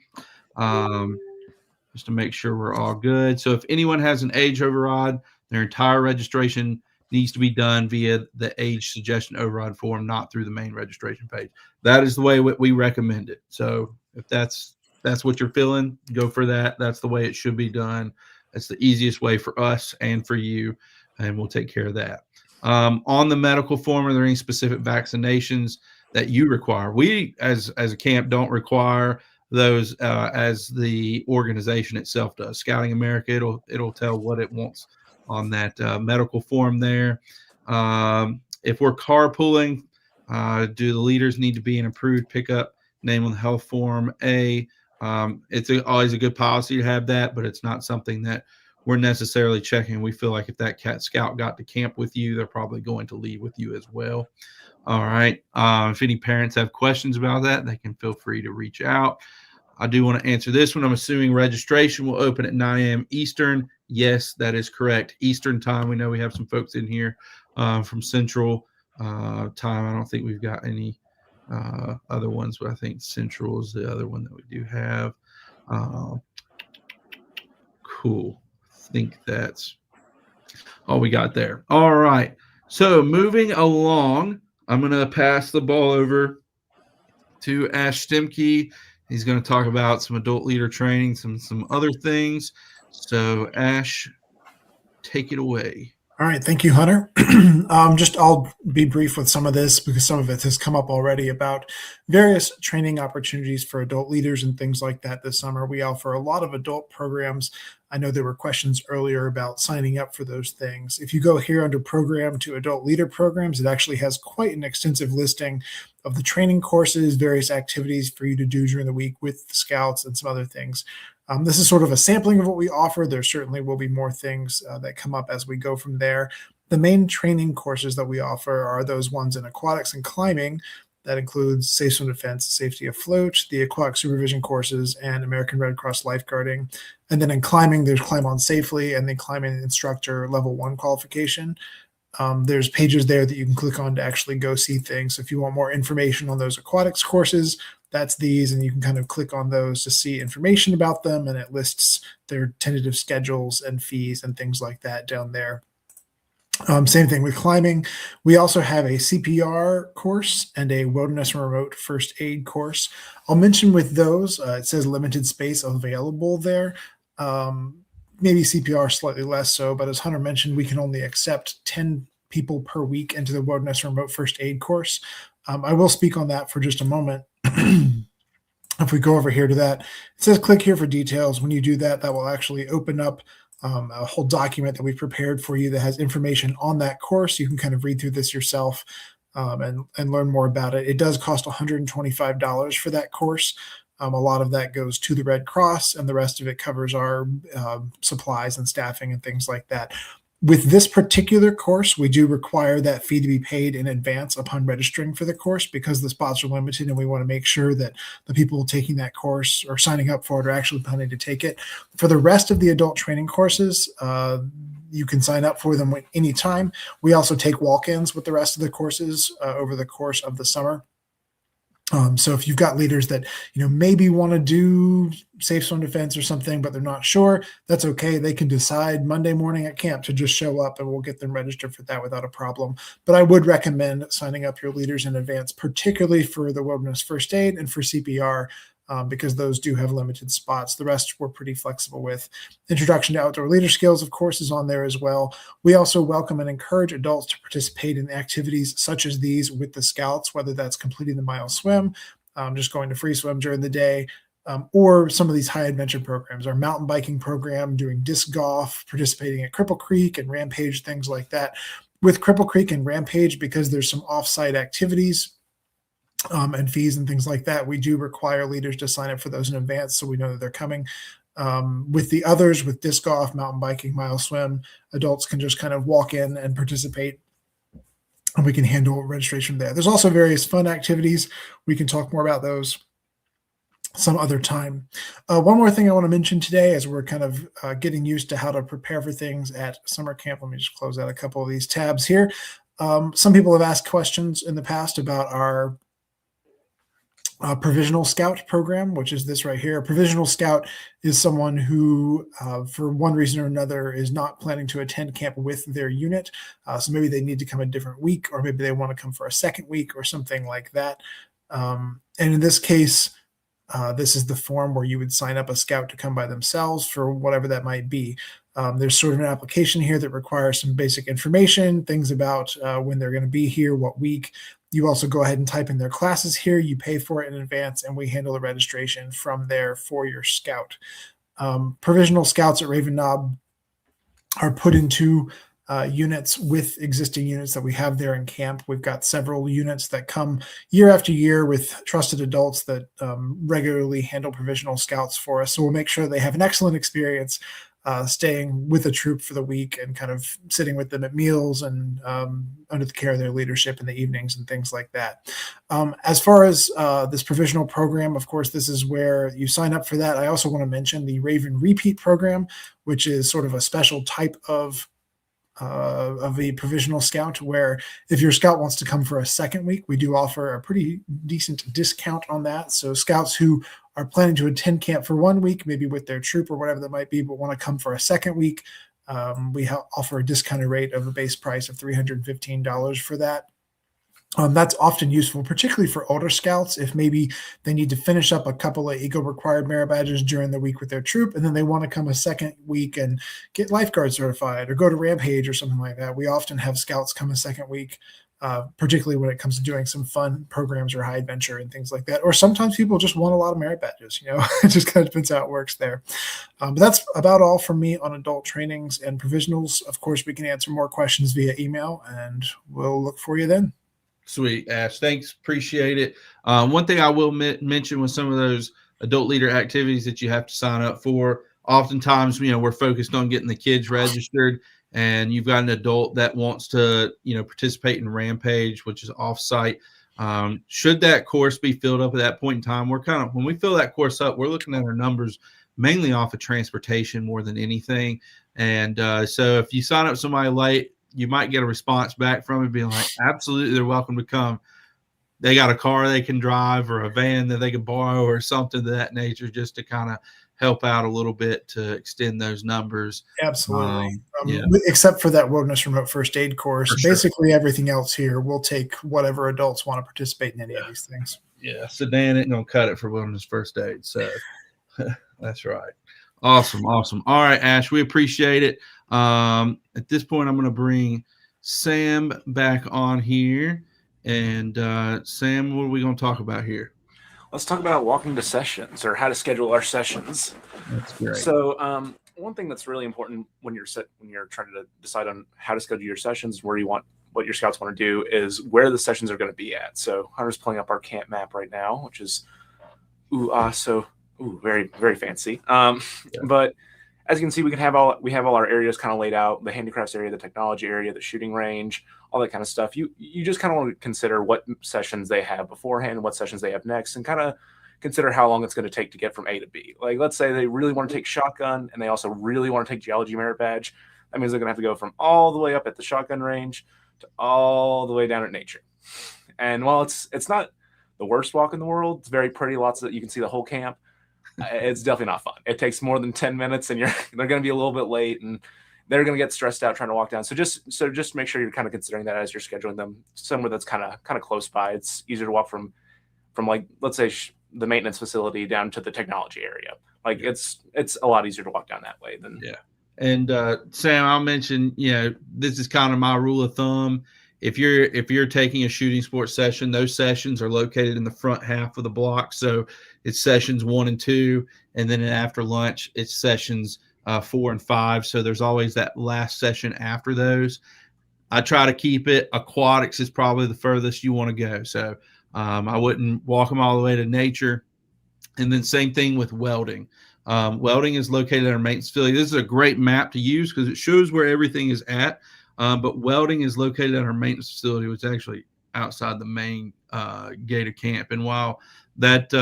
just to make sure we're all good. So if anyone has an age override, their entire registration needs to be done via the age suggestion override form, not through the main registration page. That is the way we recommend it. So if that's what you're feeling, go for that. That's the way it should be done. That's the easiest way for us and for you, and we'll take care of that. On the medical form, are there any specific vaccinations that you require? We, as a camp, don't require those as the organization itself does. Scouting America, it'll tell what it wants on that medical form there. If we're carpooling, do the leaders need to be an approved pickup name on the health form? It's always a good policy to have that, but it's not something that we're necessarily checking. We feel like if that scout got to camp with you, they're probably going to leave with you as well. All right. If any parents have questions about that, they can feel free to reach out. I do want to answer this one. I'm assuming registration will open at 9 a.m. Eastern. Yes, that is correct. Eastern time. We know we have some folks in here from Central time. I don't think we've got any other ones, but I think Central is the other one that we do have. Cool. I think that's all we got there. All right. So moving along, I'm going to pass the ball over to Ash Stemke. He's going to talk about some adult leader training, some other things. So, Ash, take it away. All right. Thank you, Hunter. I'll be brief with some of this because some of it has come up already about various training opportunities for adult leaders and things like that this summer. We offer a lot of adult programs. I know there were questions earlier about signing up for those things. If you go here under program to adult leader programs, it actually has quite an extensive listing of the training courses, various activities for you to do during the week with the scouts and some other things. This is sort of a sampling of what we offer. There certainly will be more things that come up as we go from there. The main training courses that we offer are those ones in aquatics and climbing. That includes safe swim defense, safety afloat, the aquatic supervision courses, and American Red Cross lifeguarding. And then in climbing, there's Climb On Safely and the climbing instructor level 1 qualification. There's pages there that you can click on to actually go see things. So if you want more information on those aquatics courses, that's these, and you can kind of click on those to see information about them, and it lists their tentative schedules and fees and things like that down there. Same thing with climbing. We also have a CPR course and a wilderness and remote first aid course. I'll mention with those, it says limited space available there. Maybe CPR slightly less so, but as Hunter mentioned, we can only accept 10 people per week into the wilderness and remote first aid course. I will speak on that for just a moment. If we go over here to that, it says click here for details. When you do that, that will actually open up a whole document that we've prepared for you that has information on that course. You can kind of read through this yourself and learn more about it. It does cost $125 for that course. A lot of that goes to the Red Cross, and the rest of it covers our supplies and staffing and things like that. With this particular course, we do require that fee to be paid in advance upon registering for the course because the spots are limited and we want to make sure that the people taking that course or signing up for it are actually planning to take it. For the rest of the adult training courses, you can sign up for them anytime. We also take walk-ins with the rest of the courses over the course of the summer. So if you've got leaders that, maybe want to do safe zone defense or something, but they're not sure, that's okay. They can decide Monday morning at camp to just show up and we'll get them registered for that without a problem. But I would recommend signing up your leaders in advance, particularly for the wilderness first aid and for CPR, because those do have limited spots. The rest we're pretty flexible with. Introduction to Outdoor Leader Skills, of course, is on there as well. We also welcome and encourage adults to participate in activities such as these with the Scouts, whether that's completing the mile swim, just going to free swim during the day, or some of these high adventure programs, our mountain biking program, doing disc golf, participating at Cripple Creek and Rampage, things like that. With Cripple Creek and Rampage, because there's some off-site activities, and fees and things like that, we do require leaders to sign up for those in advance so we know that they're coming. With the others, with disc golf, mountain biking, mile swim, adults can just kind of walk in and participate, and we can handle registration there. There's also various fun activities. We can talk more about those some other time. One more thing I want to mention today as we're kind of getting used to how to prepare for things at summer camp. Let me just close out a couple of these tabs here. Some people have asked questions in the past about our Provisional Scout program, which is this right here. A Provisional Scout is someone who, for one reason or another, is not planning to attend camp with their unit. So maybe they need to come a different week, or maybe they want to come for a second week or something like that. And in this case, this is the form where you would sign up a scout to come by themselves for whatever that might be. There's sort of an application here that requires some basic information, things about when they're going to be here, what week. You also go ahead and type in their classes here. You pay for it in advance, and we handle the registration from there for your scout. Provisional Scouts at Raven Knob are put into units with existing units that we have there in camp. We've got several units that come year after year with trusted adults that regularly handle Provisional Scouts for us. So we'll make sure they have an excellent experience staying with a troop for the week and kind of sitting with them at meals and under the care of their leadership in the evenings and things like that. As far as this provisional program, of course, this is where you sign up for that. I also want to mention the Raven Repeat program, which is sort of a special type of a provisional scout, where if your scout wants to come for a second week, we do offer a pretty decent discount on that. So scouts who are planning to attend camp for 1 week, maybe with their troop or whatever that might be, but want to come for a second week, we offer a discounted rate of a base price of $315 for that. That's often useful, particularly for older scouts, if maybe they need to finish up a couple of Eagle required merit badges during the week with their troop, and then they want to come a second week and get lifeguard certified or go to Rampage or something like that. We often have scouts come a second week, particularly when it comes to doing some fun programs or high adventure and things like that. Or sometimes people just want a lot of merit badges, it just kind of depends how it works there. But that's about all from me on adult trainings and provisionals. Of course, we can answer more questions via email, and we'll look for you then. Sweet, Ash. Thanks. Appreciate it. One thing I will mention with some of those adult leader activities that you have to sign up for, oftentimes, we're focused on getting the kids registered, and you've got an adult that wants to, participate in Rampage, which is offsite. Should that course be filled up at that point in time, when we fill that course up, we're looking at our numbers mainly off of transportation more than anything. And so if you sign up somebody late, you might get a response back from it being like, absolutely, they're welcome to come. They got a car they can drive or a van that they can borrow or something of that nature, just to kind of help out a little bit to extend those numbers. Absolutely. Yeah. Except for that Wilderness Remote First Aid course. For sure. Basically everything else here, we'll take whatever adults want to participate in any of these things. Yeah. Sedan ain't going to cut it for Wilderness First Aid. So that's right. Awesome. All right, Ash, we appreciate it. At this point, I'm going to bring Sam back on here. And Sam, what are we going to talk about here? Let's talk about walking to sessions, or how to schedule our sessions. That's great. So one thing that's really important when you're trying to decide on how to schedule your sessions, what your scouts want to do, is where the sessions are going to be at. So Hunter's pulling up our camp map right now, which is very, very fancy. But as you can see, we have all our areas kind of laid out: the handicrafts area, the technology area, the shooting range, all that kind of stuff. You just kind of want to consider what sessions they have beforehand, what sessions they have next, and kind of consider how long it's going to take to get from A to B. Like, let's say they really want to take shotgun and they also really want to take geology merit badge. That means they're going to have to go from all the way up at the shotgun range to all the way down at nature. And while it's not the worst walk in the world, it's very pretty. Lots of you can see the whole camp. It's definitely not fun. It takes more than 10 minutes, and they're going to be a little bit late, and they're going to get stressed out trying to walk down. So just make sure you're kind of considering that as you're scheduling them somewhere that's kind of close by. It's easier to walk from like, let's say the maintenance facility down to the technology area. Like, it's a lot easier to walk down that way than. Yeah. And Sam, I'll mention, this is kind of my rule of thumb. If you're taking a shooting sports session, those sessions are located in the front half of the block. So it's sessions 1 and 2, and then after lunch, it's sessions 4 and 5. So there's always that last session after those. I try to keep it. Aquatics is probably the furthest you want to go. So I wouldn't walk them all the way to nature. And then same thing with welding. Welding is located at our maintenance facility. This is a great map to use because it shows where everything is at. But welding is located at our maintenance facility, which is actually outside the main gate of camp. And while that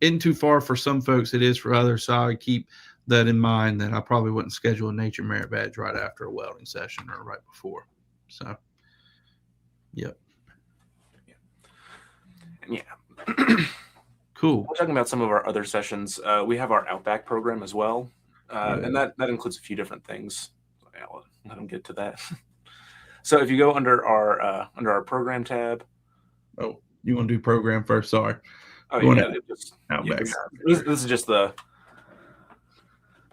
isn't too far for some folks, it is for others. So I keep that in mind, that I probably wouldn't schedule a nature merit badge right after a welding session or right before. So, yep. Yeah. Cool. We're talking about some of our other sessions. We have our Outback program as well, and that includes a few different things. I'll let them get to that. So if you go under our program tab. Oh, you want to do program first? Sorry. Oh, yeah. Outback. This is just the.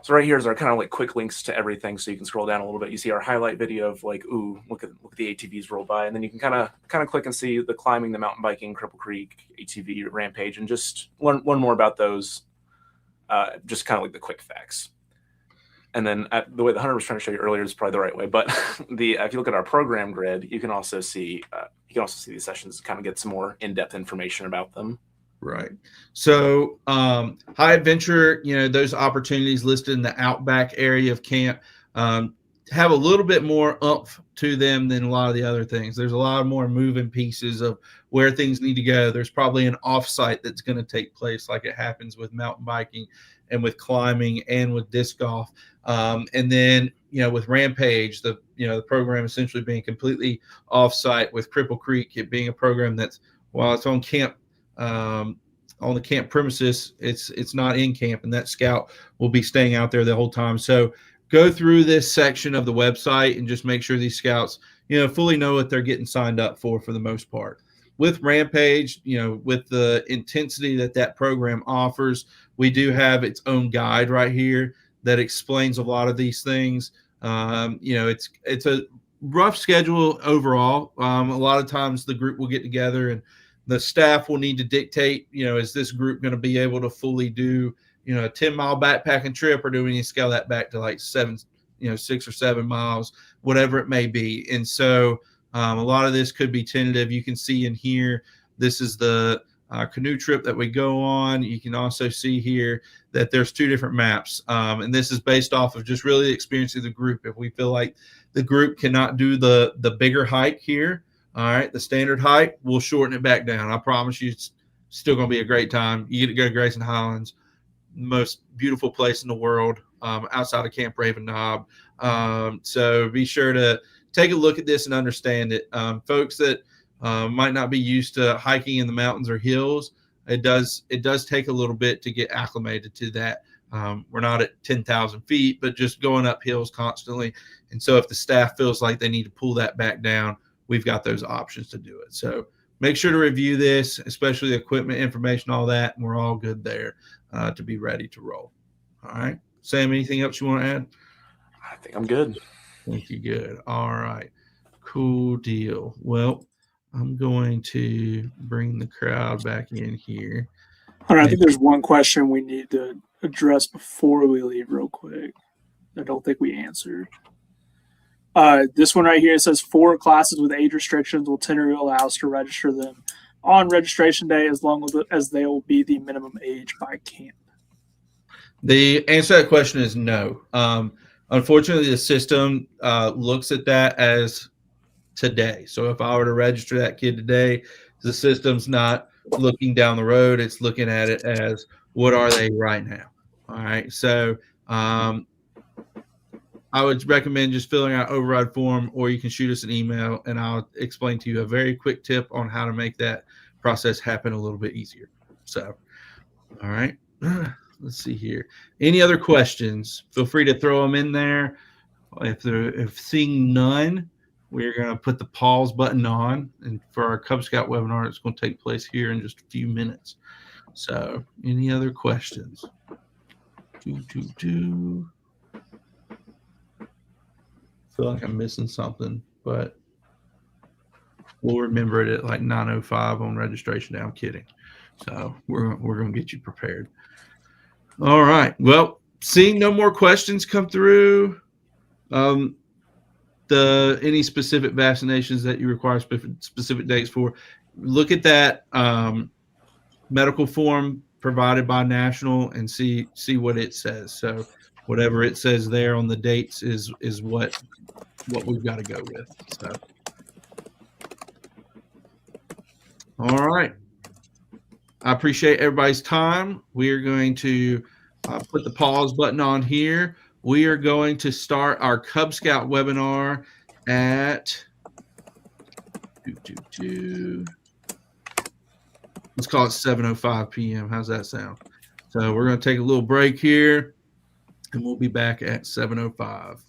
So right here is our kind of like quick links to everything. So you can scroll down a little bit. You see our highlight video of like, ooh, look at the ATVs roll by, and then you can kind of click and see the climbing, the mountain biking, Cripple Creek, ATV, Rampage, and just learn more about those. Just kind of like the quick facts. And then the way the Hunter was trying to show you earlier is probably the right way. But if you look at our program grid, you can also see these sessions, kind of get some more in-depth information about them. Right. So high adventure, those opportunities listed in the Outback area of camp have a little bit more oomph to them than a lot of the other things. There's a lot more moving pieces of where things need to go. There's probably an offsite that's going to take place, like it happens with mountain biking and with climbing and with disc golf. And then, with Rampage, the program essentially being completely offsite, with Cripple Creek, it being a program that's, while it's on camp, on the camp premises, it's not in camp, and that scout will be staying out there the whole time. So go through this section of the website and just make sure these scouts, fully know what they're getting signed up for the most part. With Rampage, with the intensity that program offers, we do have its own guide right here that explains a lot of these things. It's a rough schedule overall. A lot of times the group will get together and the staff will need to dictate, is this group going to be able to fully do, a 10-mile backpacking trip, or do we need to scale that back to like 6 or 7 miles, whatever it may be. And so a lot of this could be tentative. You can see in here, this is the canoe trip that we go on. You can also see here that there's 2 different maps. And this is based off of just really the experience of the group. If we feel like the group cannot do the bigger hike here, all right, the standard height, we'll shorten it back down. I promise you, it's still going to be a great time. You get to go to Grayson Highlands, most beautiful place in the world, outside of Camp Raven Knob. So be sure to take a look at this and understand it. Folks that might not be used to hiking in the mountains or hills, it does take a little bit to get acclimated to that. We're not at 10,000 feet, but just going up hills constantly. And so if the staff feels like they need to pull that back down, we've got those options to do it. So make sure to review this, especially the equipment information, all that, and we're all good there to be ready to roll. All right. Sam, anything else you want to add? I think I'm good. Thank you. Good. All right. Cool deal. Well, I'm going to bring the crowd back in here. Hunter, I think there's one question we need to address before we leave real quick. I don't think we answered. This one right here, it says 4 classes with age restrictions will tentatively allow us to register them on registration day as long as they will be the minimum age by camp. The answer to that question is no. Unfortunately, the system looks at that as today. So if I were to register that kid today, the system's not looking down the road. It's looking at it as what are they right now. All right. So I would recommend just filling out override form, or you can shoot us an email and I'll explain to you a very quick tip on how to make that process happen a little bit easier. So, all right. Let's see here. Any other questions? Feel free to throw them in there. If seeing none, we're going to put the pause button on. And for our Cub Scout webinar, it's going to take place here in just a few minutes. So, any other questions? Feel like I'm missing something, but we'll remember it at like 9:05 on registration day. I'm kidding. So we're going to get you prepared. All right. Well, seeing no more questions come through, any specific vaccinations that you require specific dates for, look at that medical form provided by National and see what it says. So whatever it says there on the dates is what we've got to go with. So, all right. I appreciate everybody's time. We are going to put the pause button on here. We are going to start our Cub Scout webinar at let's call it 7:05 p.m. How's that sound? So we're going to take a little break here, and we'll be back at 7:05.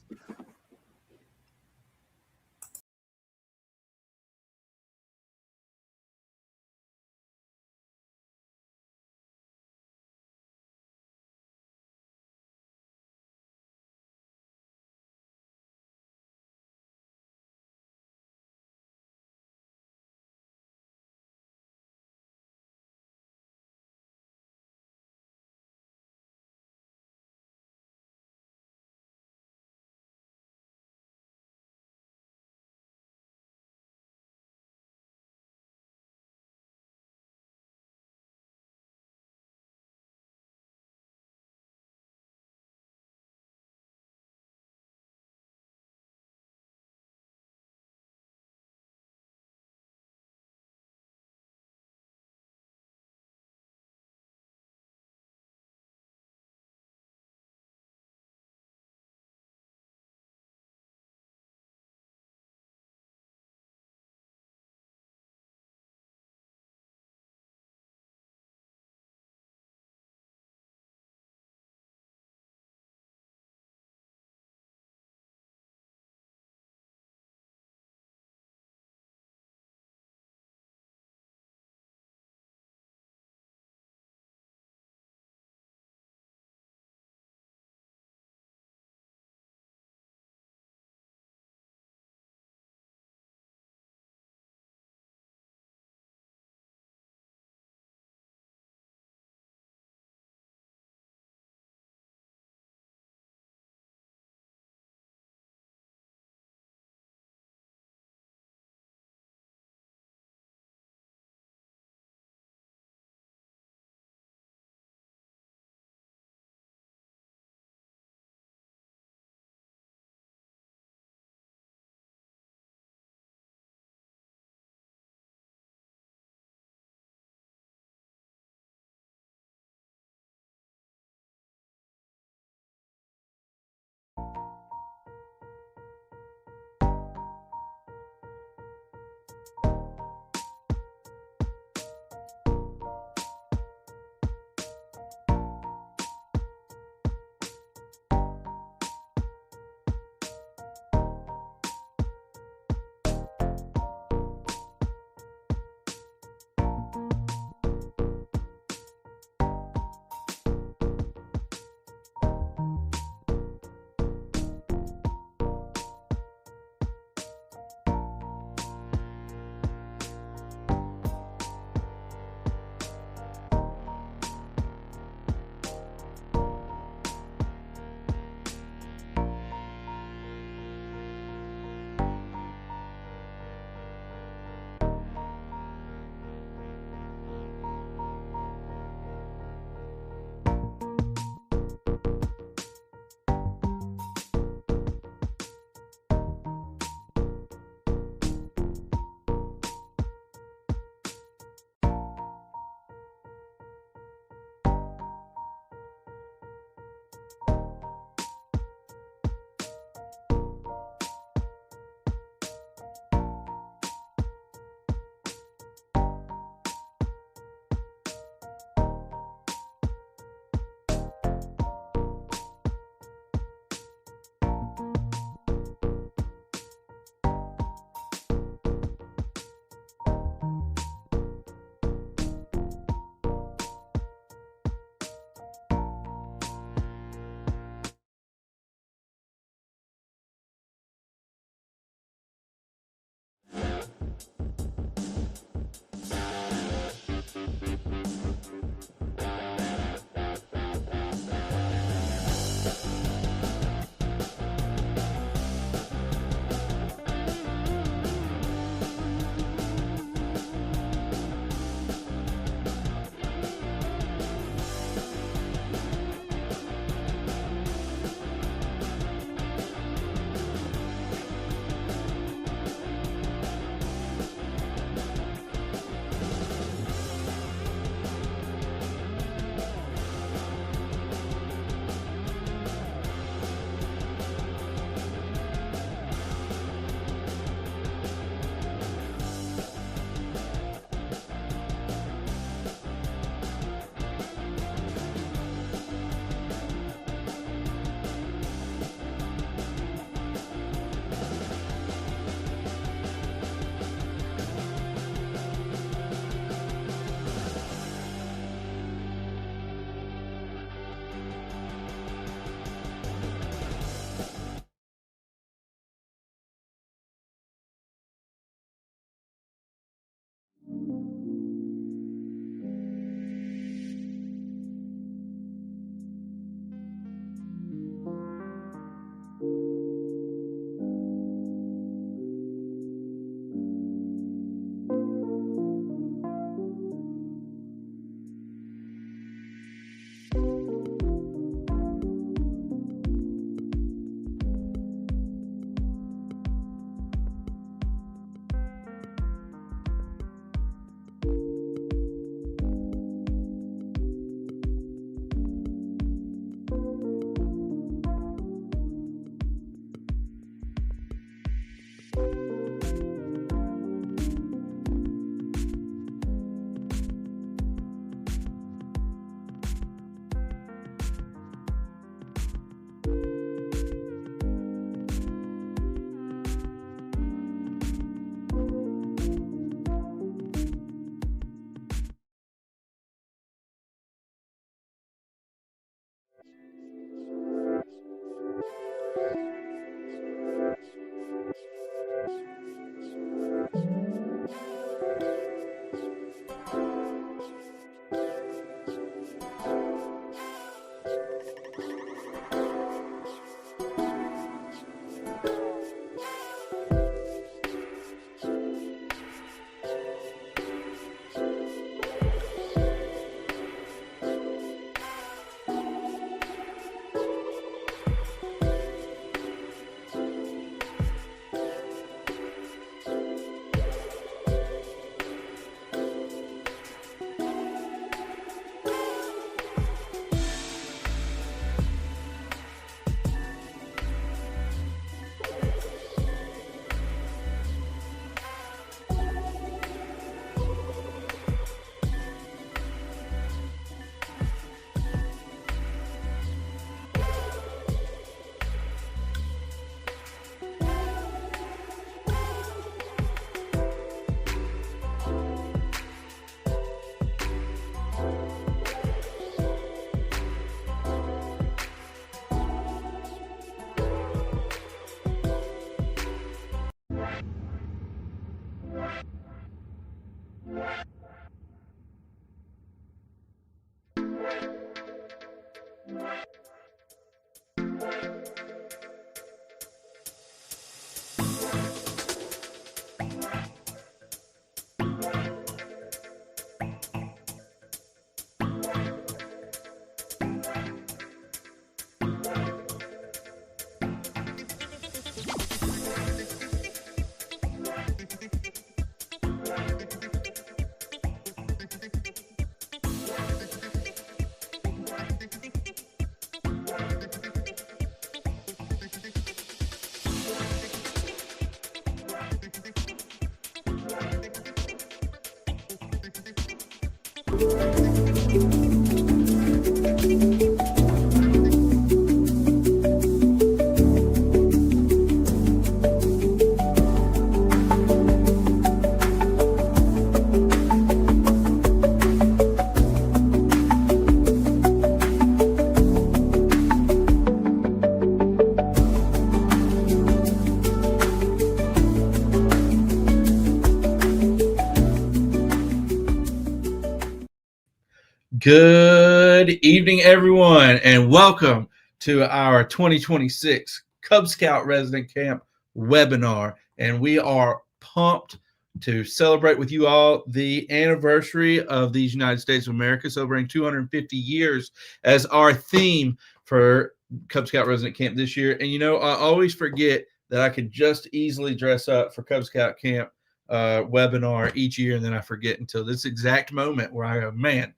Good evening, everyone, and welcome to our 2026 Cub Scout Resident Camp webinar. And we are pumped to celebrate with you all the anniversary of these United States of America, celebrating 250 years as our theme for Cub Scout Resident Camp this year. And, I always forget that I could just easily dress up for Cub Scout Camp webinar each year, and then I forget until this exact moment where I go, man,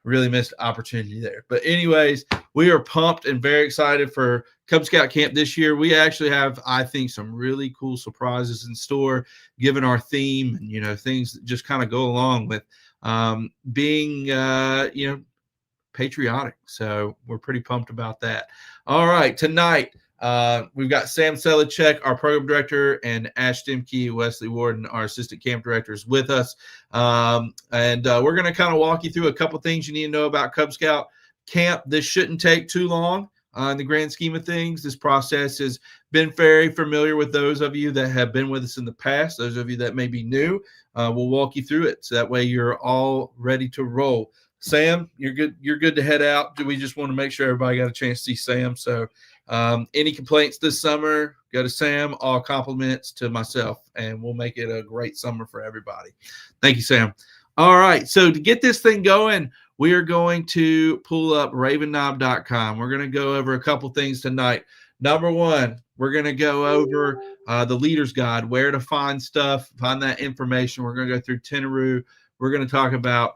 really missed opportunity there. But anyways, we are pumped and very excited for Cub Scout Camp this year. We actually have, I think, some really cool surprises in store, given our theme and, things that just kind of go along with being, patriotic. So we're pretty pumped about that. All right, tonight, we've got Sam Selichek, our program director, and Ash Stemke, Wesley Warden, our assistant camp directors, with us. And we're going to kind of walk you through a couple things you need to know about Cub Scout Camp. This shouldn't take too long in the grand scheme of things. This process has been very familiar with those of you that have been with us in the past. Those of you that may be new, we'll walk you through it. So that way you're all ready to roll. Sam, you're good. You're good to head out. We just want to make sure everybody got a chance to see Sam. So any complaints this summer, go to Sam. All compliments to myself, and we'll make it a great summer for everybody. Thank you, Sam. All right. So to get this thing going, we are going to pull up ravenknob.com. We're going to go over a couple things tonight. Number one, we're going to go over the Leader's Guide, where to find stuff, find that information. We're going to go through Tenaroo. We're going to talk about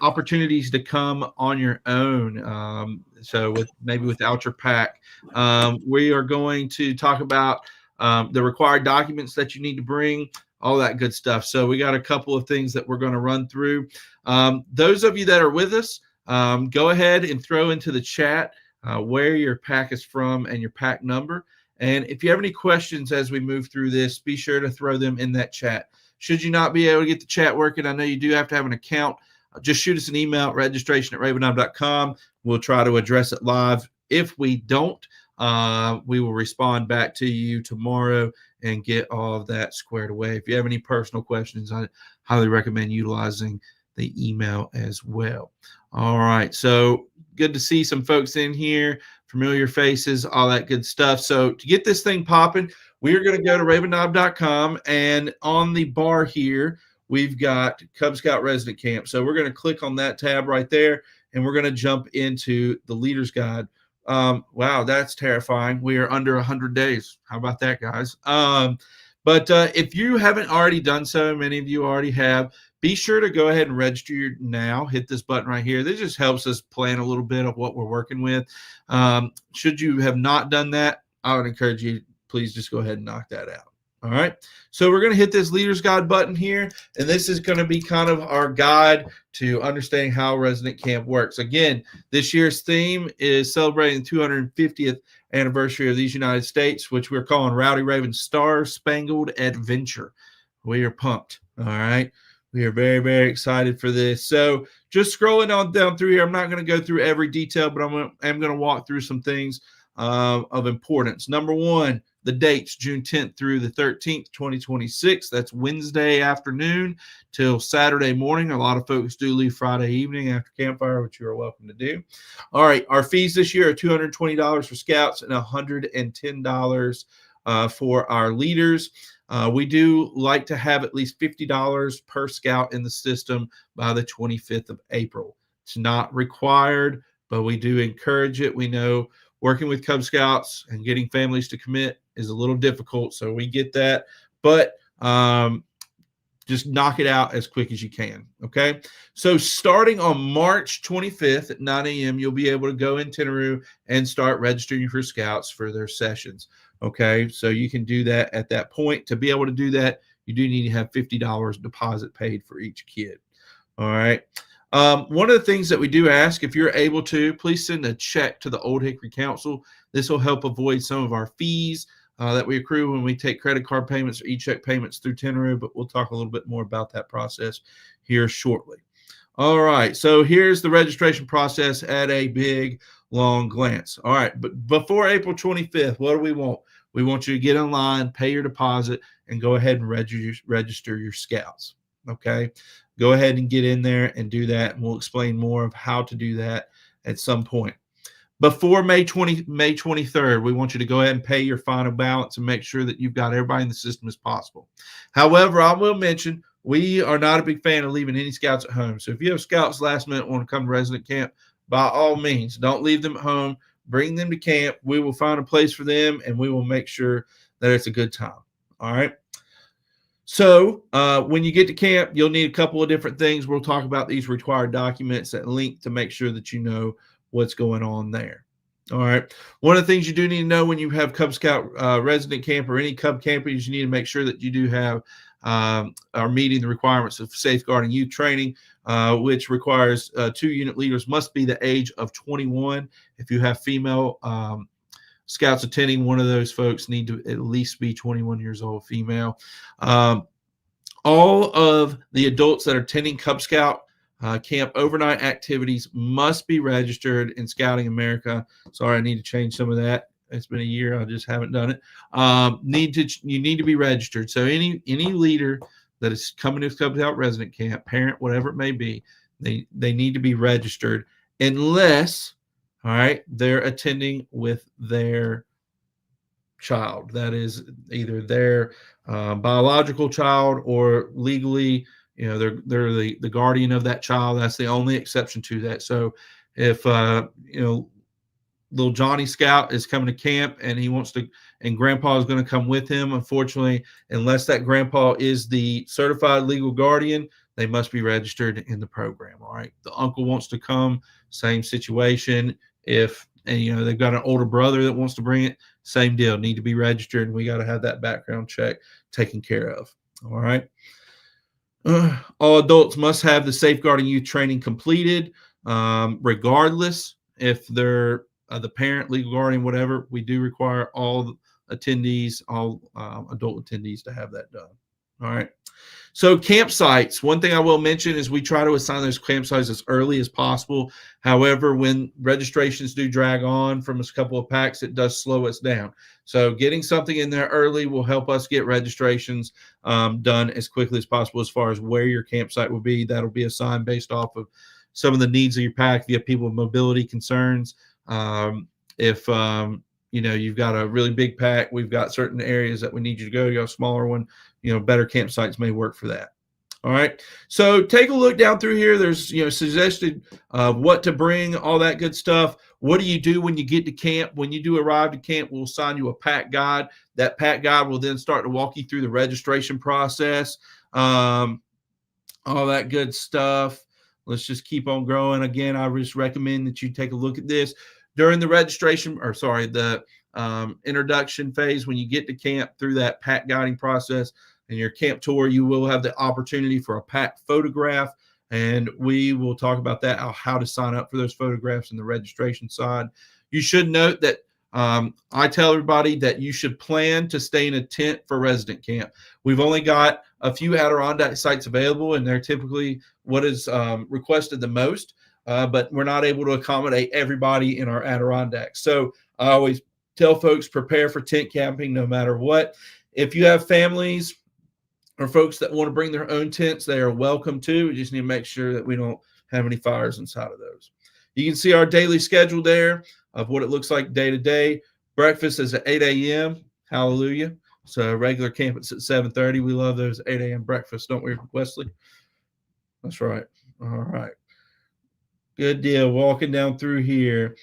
opportunities to come on your own. So maybe without your pack. We are going to talk about the required documents that you need to bring, all that good stuff. So we got a couple of things that we're going to run through. Those of you that are with us, go ahead and throw into the chat where your pack is from and your pack number. And if you have any questions as we move through this, be sure to throw them in that chat. Should you not be able to get the chat working, I know you do have to have an account. Just shoot us an email at registration@ravenknob.com. We'll try to address it live. If we don't, we will respond back to you tomorrow and get all of that squared away. If you have any personal questions, I highly recommend utilizing the email as well. All right. So good to see some folks in here, familiar faces, all that good stuff. So to get this thing popping, we are going to go to ravenknob.com, and on the bar here, we've got Cub Scout Resident Camp. So we're going to click on that tab right there, and we're going to jump into the Leader's Guide. Wow, that's terrifying. We are under 100 days. How about that, guys? But if you haven't already done so, many of you already have, be sure to go ahead and register now. Hit this button right here. This just helps us plan a little bit of what we're working with. Should you have not done that, I would encourage you, please just go ahead and knock that out. All right. So we're going to hit this Leader's Guide button here, and this is going to be kind of our guide to understanding how Resident Camp works. Again, this year's theme is celebrating the 250th anniversary of these United States, which we're calling Rowdy Raven Star Spangled Adventure. We are pumped. All right. We are very, very excited for this. So just scrolling on down through here, I'm not going to go through every detail, but I'm going to walk through some things of importance. Number one, the dates, June 10th through the 13th, 2026. That's Wednesday afternoon till Saturday morning. A lot of folks do leave Friday evening after campfire, which you are welcome to do. All right, our fees this year are $220 for scouts and $110 for our leaders. We do like to have at least $50 per scout in the system by the 25th of April. It's not required, but we do encourage it. We know working with Cub Scouts and getting families to commit is a little difficult, so we get that. But just knock it out as quick as you can, okay? So starting on March 25th at 9 a.m., you'll be able to go in Tenaroo and start registering for scouts for their sessions, okay? So you can do that at that point. To be able to do that, you do need to have $50 deposit paid for each kid, all right? One of the things that we do ask, if you're able to, please send a check to the Old Hickory Council. This will help avoid some of our fees that we accrue when we take credit card payments or e-check payments through Tenaroo, but we'll talk a little bit more about that process here shortly. All right, so here's the registration process at a big, long glance. All right, but before April 25th, what do we want? We want you to get online, pay your deposit, and go ahead and register your scouts, okay? Go ahead and get in there and do that, and we'll explain more of how to do that at some point. before May 23rd, we want you to go ahead and pay your final balance and make sure that you've got everybody in the system as possible. However, I will mention we are not a big fan of leaving any scouts at home. So if you have scouts last minute want to come to resident camp, by all means, don't leave them at home. Bring them to camp. We will find a place for them, and we will make sure that it's a good time. All right. So when you get to camp, you'll need a couple of different things. We'll talk about these required documents that link to make sure that you know what's going on there. All right. One of the things you do need to know when you have Cub Scout resident camp or any Cub campers, you need to make sure that you do have are meeting the requirements of safeguarding youth training, which requires 2 unit leaders must be the age of 21. If you have female scouts attending, one of those folks need to at least be 21 years old, female. All of the adults that are attending Cub Scout camp overnight activities must be registered in Scouting America. Sorry, I need to change some of that. It's been a year. I just haven't done it. You need to be registered. So any leader that is coming to Cub Scout resident camp, parent, whatever it may be, they need to be registered unless, all right, they're attending with their child. That is either their biological child or legally, you know, they're the guardian of that child. That's the only exception to that. So if you know, little Johnny Scout is coming to camp and he wants to, and grandpa is going to come with him, unfortunately, unless that grandpa is the certified legal guardian, they must be registered in the program. All right. The uncle wants to come, same situation. If, and you know, they've got an older brother that wants to bring it, same deal, need to be registered. And we got to have that background check taken care of. All right. All adults must have the safeguarding youth training completed, regardless if they're the parent, legal guardian, whatever. We do require all attendees, all adult attendees to have that done. All right. So campsites, one thing I will mention is we try to assign those campsites as early as possible. However, when registrations do drag on from a couple of packs, it does slow us down. So getting something in there early will help us get registrations done as quickly as possible as far as where your campsite will be. That'll be assigned based off of some of the needs of your pack. If you have people with mobility concerns, if you know, you've got a really big pack, we've got certain areas that we need you to go. You got a smaller one, you know, better campsites may work for that. All right. So take a look down through here. There's, you know, suggested what to bring, all that good stuff. What do you do when you get to camp? When you do arrive to camp, we'll assign you a pack guide. That pack guide will then start to walk you through the registration process, all that good stuff. Let's just keep on growing. Again, I just recommend that you take a look at this during the registration, or sorry, the introduction phase. When you get to camp, through that pack guiding process and your camp tour, you will have the opportunity for a pack photograph, and we will talk about that, how to sign up for those photographs in the registration side. You should note that I tell everybody that you should plan to stay in a tent for resident camp. We've only got a few Adirondack sites available, and they're typically what is requested the most. But we're not able to accommodate everybody in our Adirondacks. So I always tell folks, prepare for tent camping no matter what. If you have families or folks that want to bring their own tents, they are welcome to. We just need to make sure that we don't have any fires inside of those. You can see our daily schedule there of what it looks like day to day. Breakfast is at 8 a.m. Hallelujah. So regular camp is at 7:30. We love those 8 a.m. breakfasts, don't we, Wesley? That's right. All right. Good deal. Walking down through here,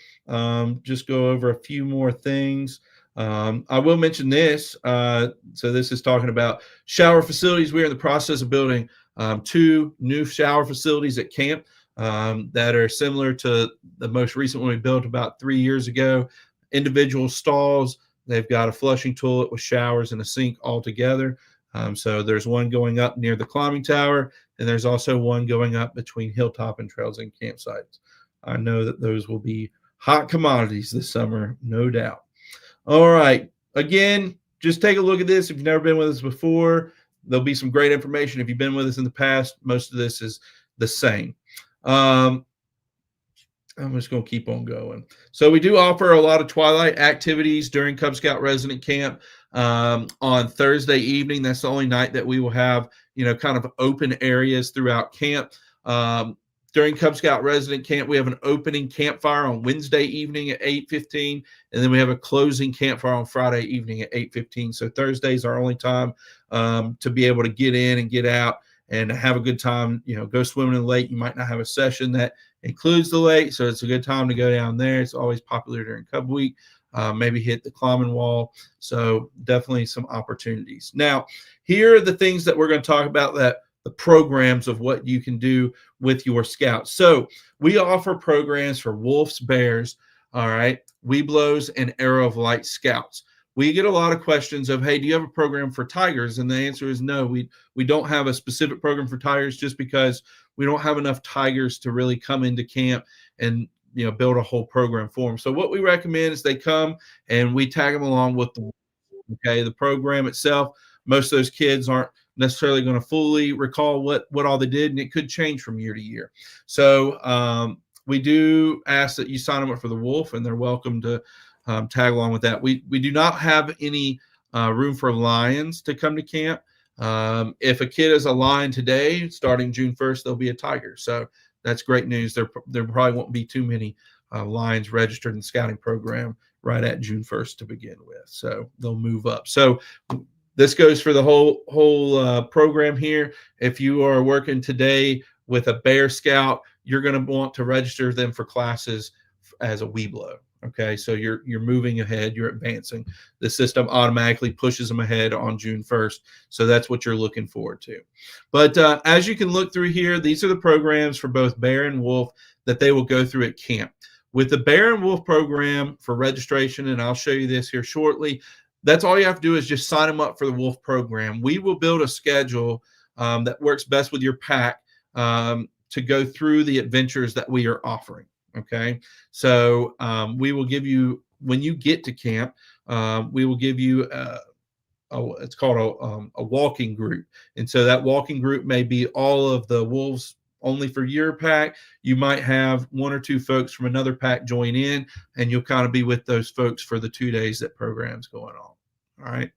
just go over a few more things. I will mention this. So this is talking about shower facilities. We're in the process of building 2 new shower facilities at camp that are similar to the most recent one we built about 3 years ago. Individual stalls. They've got a flushing toilet with showers and a sink all together. So there's one going up near the climbing tower, and there's also one going up between Hilltop and Trails and campsites. I know that those will be hot commodities this summer, no doubt. All right. Again, just take a look at this. If you've never been with us before, there'll be some great information. If you've been with us in the past, most of this is the same. I'm just going to keep on going. So we do offer a lot of twilight activities during Cub Scout resident camp on Thursday evening. That's the only night that we will have, you know, kind of open areas throughout camp. During Cub Scout resident camp, we have an opening campfire on Wednesday evening at 8:15, and then we have a closing campfire on Friday evening at 8:15. So Thursday's our only time to be able to get in and get out and have a good time. Go swimming in the lake. You might not have a session that includes the lake, so it's a good time to go down there. It's always popular during Cub Week. Maybe hit the climbing wall. So definitely some opportunities. Now, here are the things that we're going to talk about, that the programs of what you can do with your scouts. So we offer programs for wolves, bears, all right, Webelos, and Arrow of Light scouts. We get a lot of questions of, hey, do you have a program for tigers? And the answer is no. We don't have a specific program for tigers, just because we don't have enough tigers to really come into camp and build a whole program for them. So what we recommend is they come and we tag them along with the program itself. Most of those kids aren't necessarily going to fully recall what all they did, and it could change from year to year. So we do ask that you sign them up for the wolf, and they're welcome to tag along with that. We do not have any room for lions to come to camp. If a kid is a lion today, starting June 1st, they'll be a tiger. So that's great news. There probably won't be too many lions registered in the scouting program right at June 1st to begin with. So they'll move up. So this goes for the whole program here. If you are working today with a bear scout, you're going to want to register them for classes as a Webelo. Okay, so you're moving ahead, you're advancing. The system automatically pushes them ahead on June 1st. So that's what you're looking forward to. But as you can look through here, these are the programs for both bear and wolf that they will go through at camp. With the bear and wolf program for registration, and I'll show you this here shortly, that's all you have to do is just sign them up for the wolf program. We will build a schedule that works best with your pack to go through the adventures that we are offering. Okay, so we will give you, when you get to camp, we will give you it's called a walking group. And so that walking group may be all of the wolves only for your pack. You might have one or two folks from another pack join in, and you'll kind of be with those folks for the 2 days that program's going on. All right.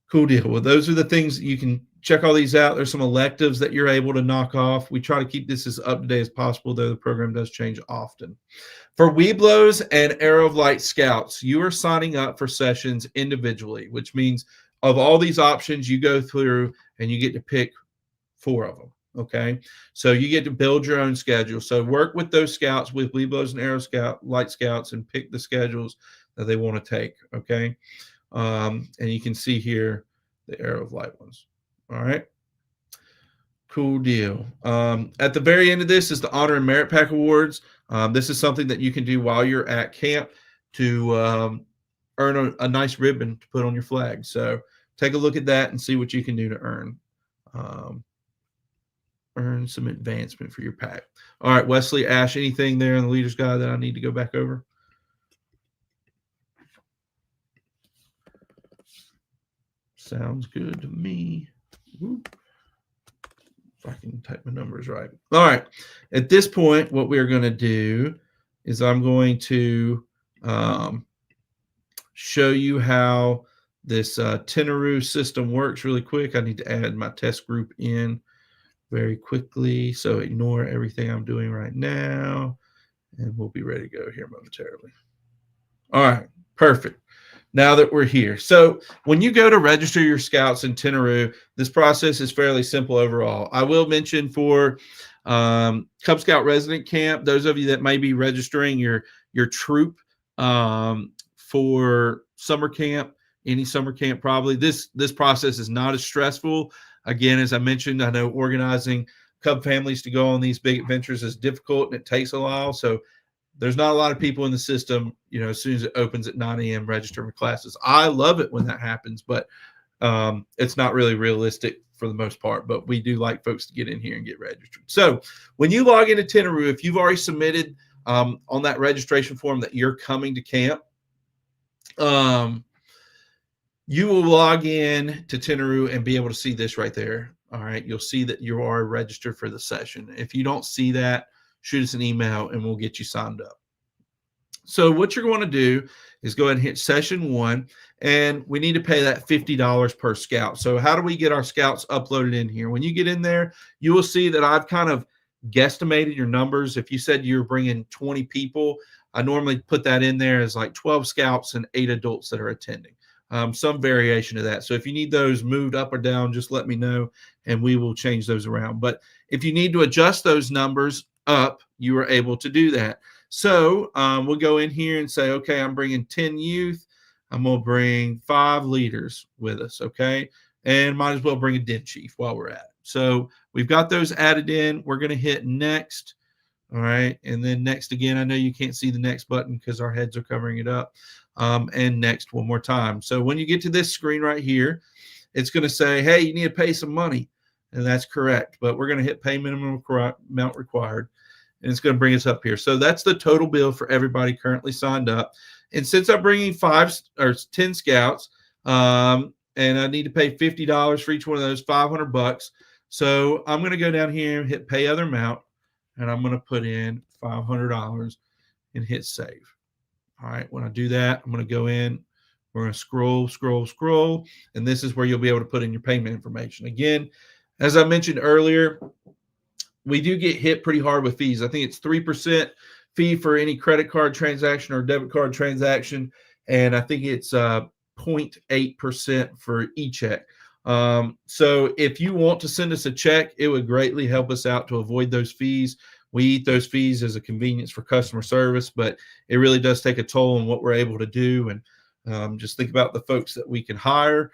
Cool deal. Well, those are the things you can check all these out. There's some electives that you're able to knock off. We try to keep this as up to date as possible, though the program does change often. For Webelos and Arrow of Light scouts, you are signing up for sessions individually, which means of all these options, you go through and you get to pick 4 of them. Okay, so you get to build your own schedule. So work with those scouts, with Webelos and Arrow Light scouts, and pick the schedules that they want to take. Okay, and you can see here the Arrow of Light ones. All right, cool deal. At the very end of this is the Honor and Merit Pack Awards. This is something that you can do while you're at camp to earn a nice ribbon to put on your flag. So take a look at that and see what you can do to earn some advancement for your pack. All right, Wesley, Ash, anything there in the Leader's Guide that I need to go back over? Sounds good to me. Whoop. If I can type my numbers right. All right. At this point, what we're going to do is I'm going to show you how this Tenaroo system works really quick. I need to add my test group in very quickly. So ignore everything I'm doing right now, and we'll be ready to go here momentarily. All right. Perfect. Now that we're here. So when you go to register your scouts in Tenaroo, this process is fairly simple overall. I will mention for Cub Scout resident camp, those of you that may be registering your troop for summer camp, any summer camp probably, this process is not as stressful. Again, as I mentioned, I know organizing Cub families to go on these big adventures is difficult and it takes a while. So there's not a lot of people in the system, as soon as it opens at 9 a.m. registering for classes. I love it when that happens, but it's not really realistic for the most part. But we do like folks to get in here and get registered. So when you log into Tenaroo, if you've already submitted on that registration form that you're coming to camp, you will log in to Tenaroo and be able to see this right there. All right, you'll see that you are registered for the session. If you don't see that, shoot us an email and we'll get you signed up. So what you're going to do is go ahead and hit session 1, and we need to pay that $50 per scout. So how do we get our scouts uploaded in here? When you get in there, you will see that I've kind of guesstimated your numbers. If you said you're bringing 20 people, I normally put that in there as like 12 scouts and 8 adults that are attending. Some variation of that. So if you need those moved up or down, just let me know and we will change those around. But if you need to adjust those numbers up, you are able to do that. So we'll go in here and say, okay, I'm bringing 10 youth. I'm going to bring 5 leaders with us, okay? And might as well bring a den chief while we're at it. So we've got those added in. We're going to hit next, all right? And then next again. I know you can't see the next button because our heads are covering it up. And next one more time. So when you get to this screen right here, it's going to say, hey, you need to pay some money. And that's correct. But we're going to hit pay minimum amount required. And it's going to bring us up here. So that's the total bill for everybody currently signed up. And since I'm bringing 5 or 10 scouts, and I need to pay $50 for each one of those, $500. So I'm going to go down here and hit pay other amount. And I'm going to put in $500 and hit save. All right, when I do that, I'm going to go in. We're going to scroll. And this is where you'll be able to put in your payment information. Again, as I mentioned earlier, we do get hit pretty hard with fees. I think it's 3% fee for any credit card transaction or debit card transaction. And I think it's 0.8% for e-check. So if you want to send us a check, it would greatly help us out to avoid those fees. We eat those fees as a convenience for customer service, but it really does take a toll on what we're able to do. And just think about the folks that we can hire,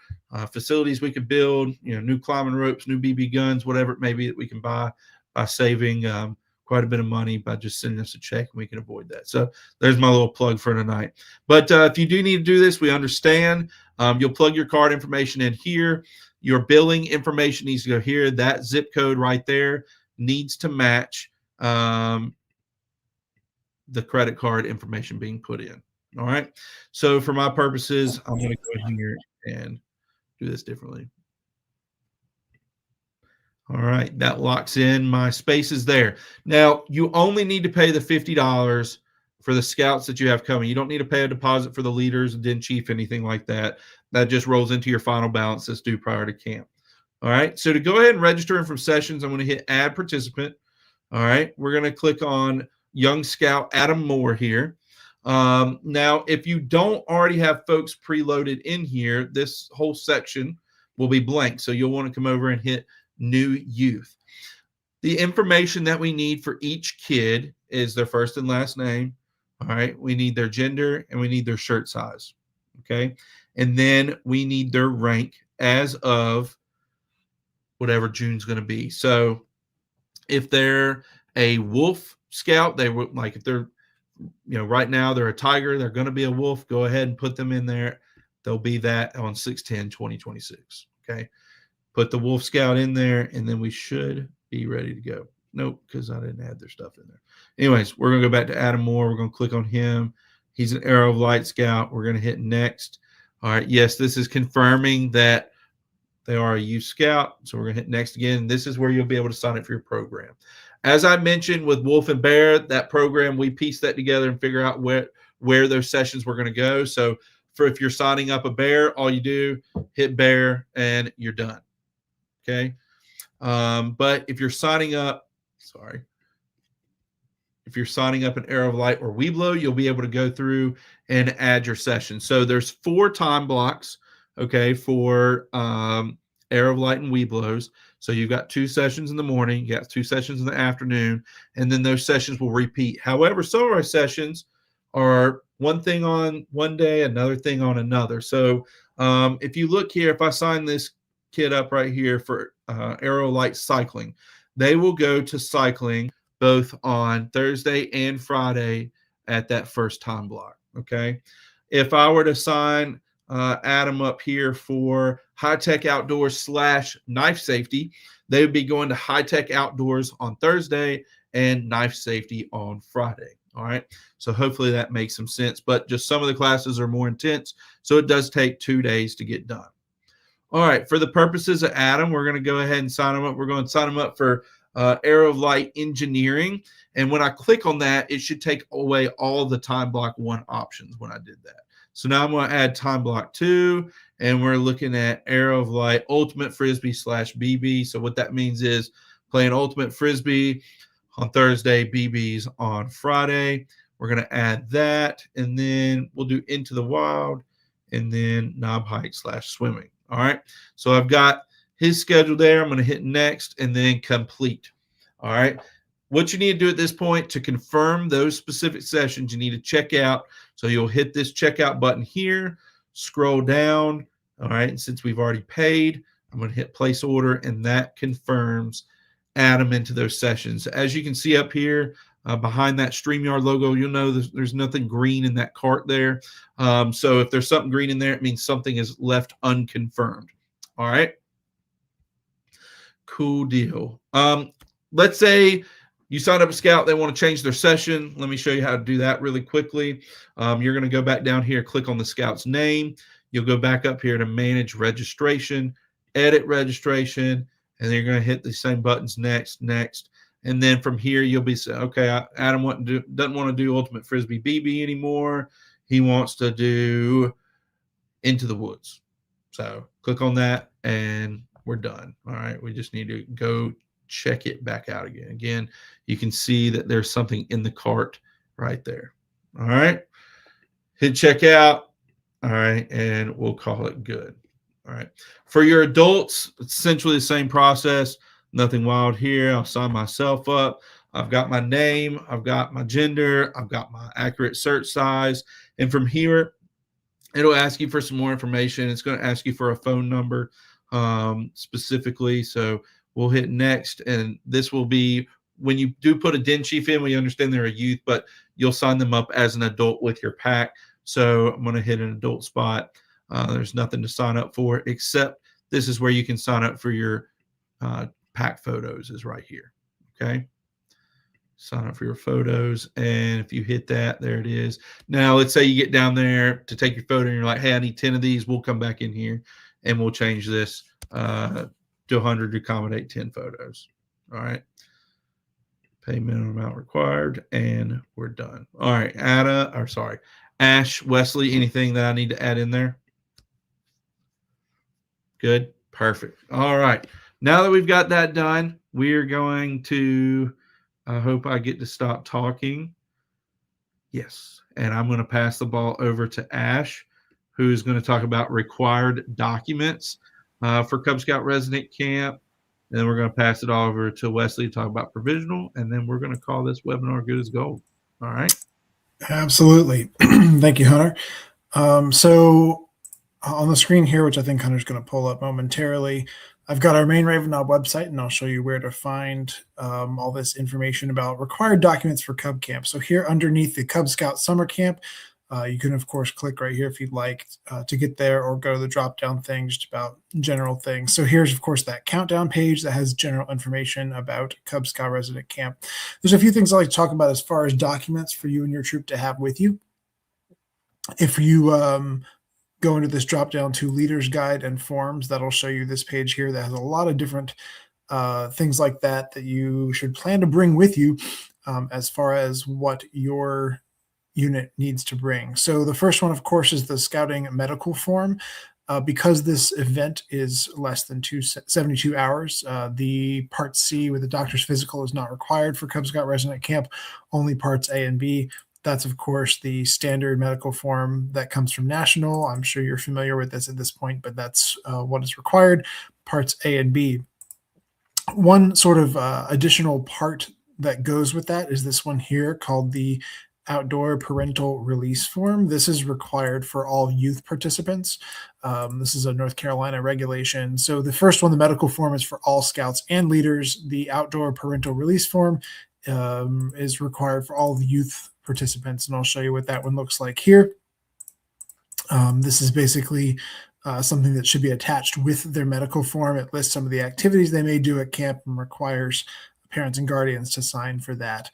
facilities we can build, new climbing ropes, new BB guns, whatever it may be that we can buy by saving quite a bit of money by just sending us a check, and we can avoid that. So there's my little plug for tonight. But if you do need to do this, we understand. You'll plug your card information in here. Your billing information needs to go here. That zip code right there needs to match the credit card information being put in. All right. So for my purposes, I'm going to go here and do this differently. All right. That locks in my spaces there. Now, you only need to pay the $50 for the scouts that you have coming. You don't need to pay a deposit for the leaders, den chief, anything like that. That just rolls into your final balance that's due prior to camp. All right. So to go ahead and register from sessions, I'm going to hit add participant. All right, we're going to click on Young Scout Adam Moore here. Now, if you don't already have folks preloaded in here, this whole section will be blank. So you'll want to come over and hit New Youth. The information that we need for each kid is their first and last name. All right, we need their gender and we need their shirt size. Okay, and then we need their rank as of whatever June's going to be. So if they're a wolf scout, they would like, if they're, right now they're a tiger, they're going to be a wolf, go ahead and put them in there. They'll be that on 6/10/2026. Okay. Put the wolf scout in there and then we should be ready to go. Nope, because I didn't add their stuff in there. Anyways, we're going to go back to Adam Moore. We're going to click on him. He's an Arrow of Light scout. We're going to hit next. All right. Yes, this is confirming that they are a youth scout. So we're going to hit next again. This is where you'll be able to sign up for your program. As I mentioned with Wolf and Bear, that program, we piece that together and figure out where those sessions were going to go. So for if you're signing up a bear, all you do, hit bear and you're done. Okay. But if you're signing up, if you're signing up an Arrow of Light or Weeblo, you'll be able to go through and add your session. So there's 4 time blocks, okay, for Arrow of Light and Weeblos. So you've got 2 sessions in the morning, you got 2 sessions in the afternoon, and then those sessions will repeat. However, some of our sessions are one thing on one day, another thing on another. So if you look here, if I sign this kid up right here for Arrow Light cycling, they will go to cycling both on Thursday and Friday at that first time block. Okay. If I were to sign Adam up here for High Tech Outdoors / knife safety, they would be going to High Tech Outdoors on Thursday and knife safety on Friday. All right. So hopefully that makes some sense, but just some of the classes are more intense. So it does take 2 days to get done. All right. For the purposes of Adam, we're going to go ahead and sign him up. We're going to sign him up for Arrow of Light Engineering. And when I click on that, it should take away all the time block 1 options when I did that. So now I'm going to add time block 2, and we're looking at Arrow of Light Ultimate Frisbee / BB. So what that means is playing Ultimate Frisbee. on Thursday, BBs on Friday. We're going to add that, and then we'll do Into the Wild, and then knob hike / swimming. All right. So I've got his schedule there. I'm going to hit next and then complete. All right. What you need to do at this point to confirm those specific sessions, you need to check out. So you'll hit this checkout button here, scroll down. All right. And since we've already paid, I'm going to hit place order, and that confirms add them into those sessions. As you can see up here, behind that StreamYard logo, you'll know there's nothing green in that cart there. So if there's something green in there, it means something is left unconfirmed. All right. Cool deal. Let's say you sign up a Scout, they want to change their session. Let me show you how to do that really quickly. You're going to go back down here, click on the Scout's name. You'll go back up here to manage registration, edit registration, and then you're going to hit the same buttons, next. And then from here, you'll be saying, okay, Adam doesn't want to do Ultimate Frisbee BB anymore. He wants to do Into the Woods. So click on that, and we're done. All right, we just need to go check it back out again. Again, you can see that there's something in the cart right there. All right, hit checkout. All right, and we'll call it good. All right, for your adults, it's essentially the same process. Nothing wild here. I'll sign myself up. I've got my name. I've got my gender. I've got my accurate search size. And from here, it'll ask you for some more information. It's going to ask you for a phone number specifically. So we'll hit next. And this will be when you do put a den chief in, we understand they're a youth, but you'll sign them up as an adult with your pack. So I'm going to hit an adult spot. There's nothing to sign up for, except this is where you can sign up for your pack photos is right here. Okay. Sign up for your photos. And if you hit that, there it is. Now, let's say you get down there to take your photo and you're like, hey, I need 10 of these. We'll come back in here and we'll change this to 100 to accommodate 10 photos. All right. Pay minimum amount required, and we're done. All right. Ash, Wesley, anything that I need to add in there? Good. Perfect. All right. Now that we've got that done, we're going to, I hope I get to stop talking. Yes. And I'm going to pass the ball over to Ash, who is going to talk about required documents for Cub Scout Resident Camp. And then we're going to pass it all over to Wesley to talk about provisional. And then we're going to call this webinar good as gold. All right. Absolutely. Thank you, Hunter. So on the screen here, which I think Hunter's going to pull up momentarily, I've got our main Raven Knob website, and I'll show you where to find all this information about required documents for Cub Camp. So here underneath the Cub Scout Summer Camp, you can, of course, click right here if you'd like to get there, or go to the drop-down thing just about general things. So here's, of course, that countdown page that has general information about Cub Scout Resident Camp. There's a few things I'd like to talk about as far as documents for you and your troop to have with you. If you go into this drop-down to Leader's Guide and Forms, that'll show you this page here that has a lot of different things like that that you should plan to bring with you as far as what your unit needs to bring. So the first one, of course, is the scouting medical form. Because this event is less than 72 hours, the Part C with the doctor's physical is not required for Cub Scout Resident Camp, only Parts A and B. That's, of course, the standard medical form that comes from National. I'm sure you're familiar with this at this point, but that's what is required, Parts A and B. One sort of additional part that goes with that is this one here called the Outdoor Parental Release Form. This is required for all youth participants. This is a North Carolina regulation. So the first one, the medical form, is for all scouts and leaders. The Outdoor Parental Release Form is required for all the youth participants, and I'll show you what that one looks like here. This is basically something that should be attached with their medical form. It lists some of the activities they may do at camp and requires parents and guardians to sign for that.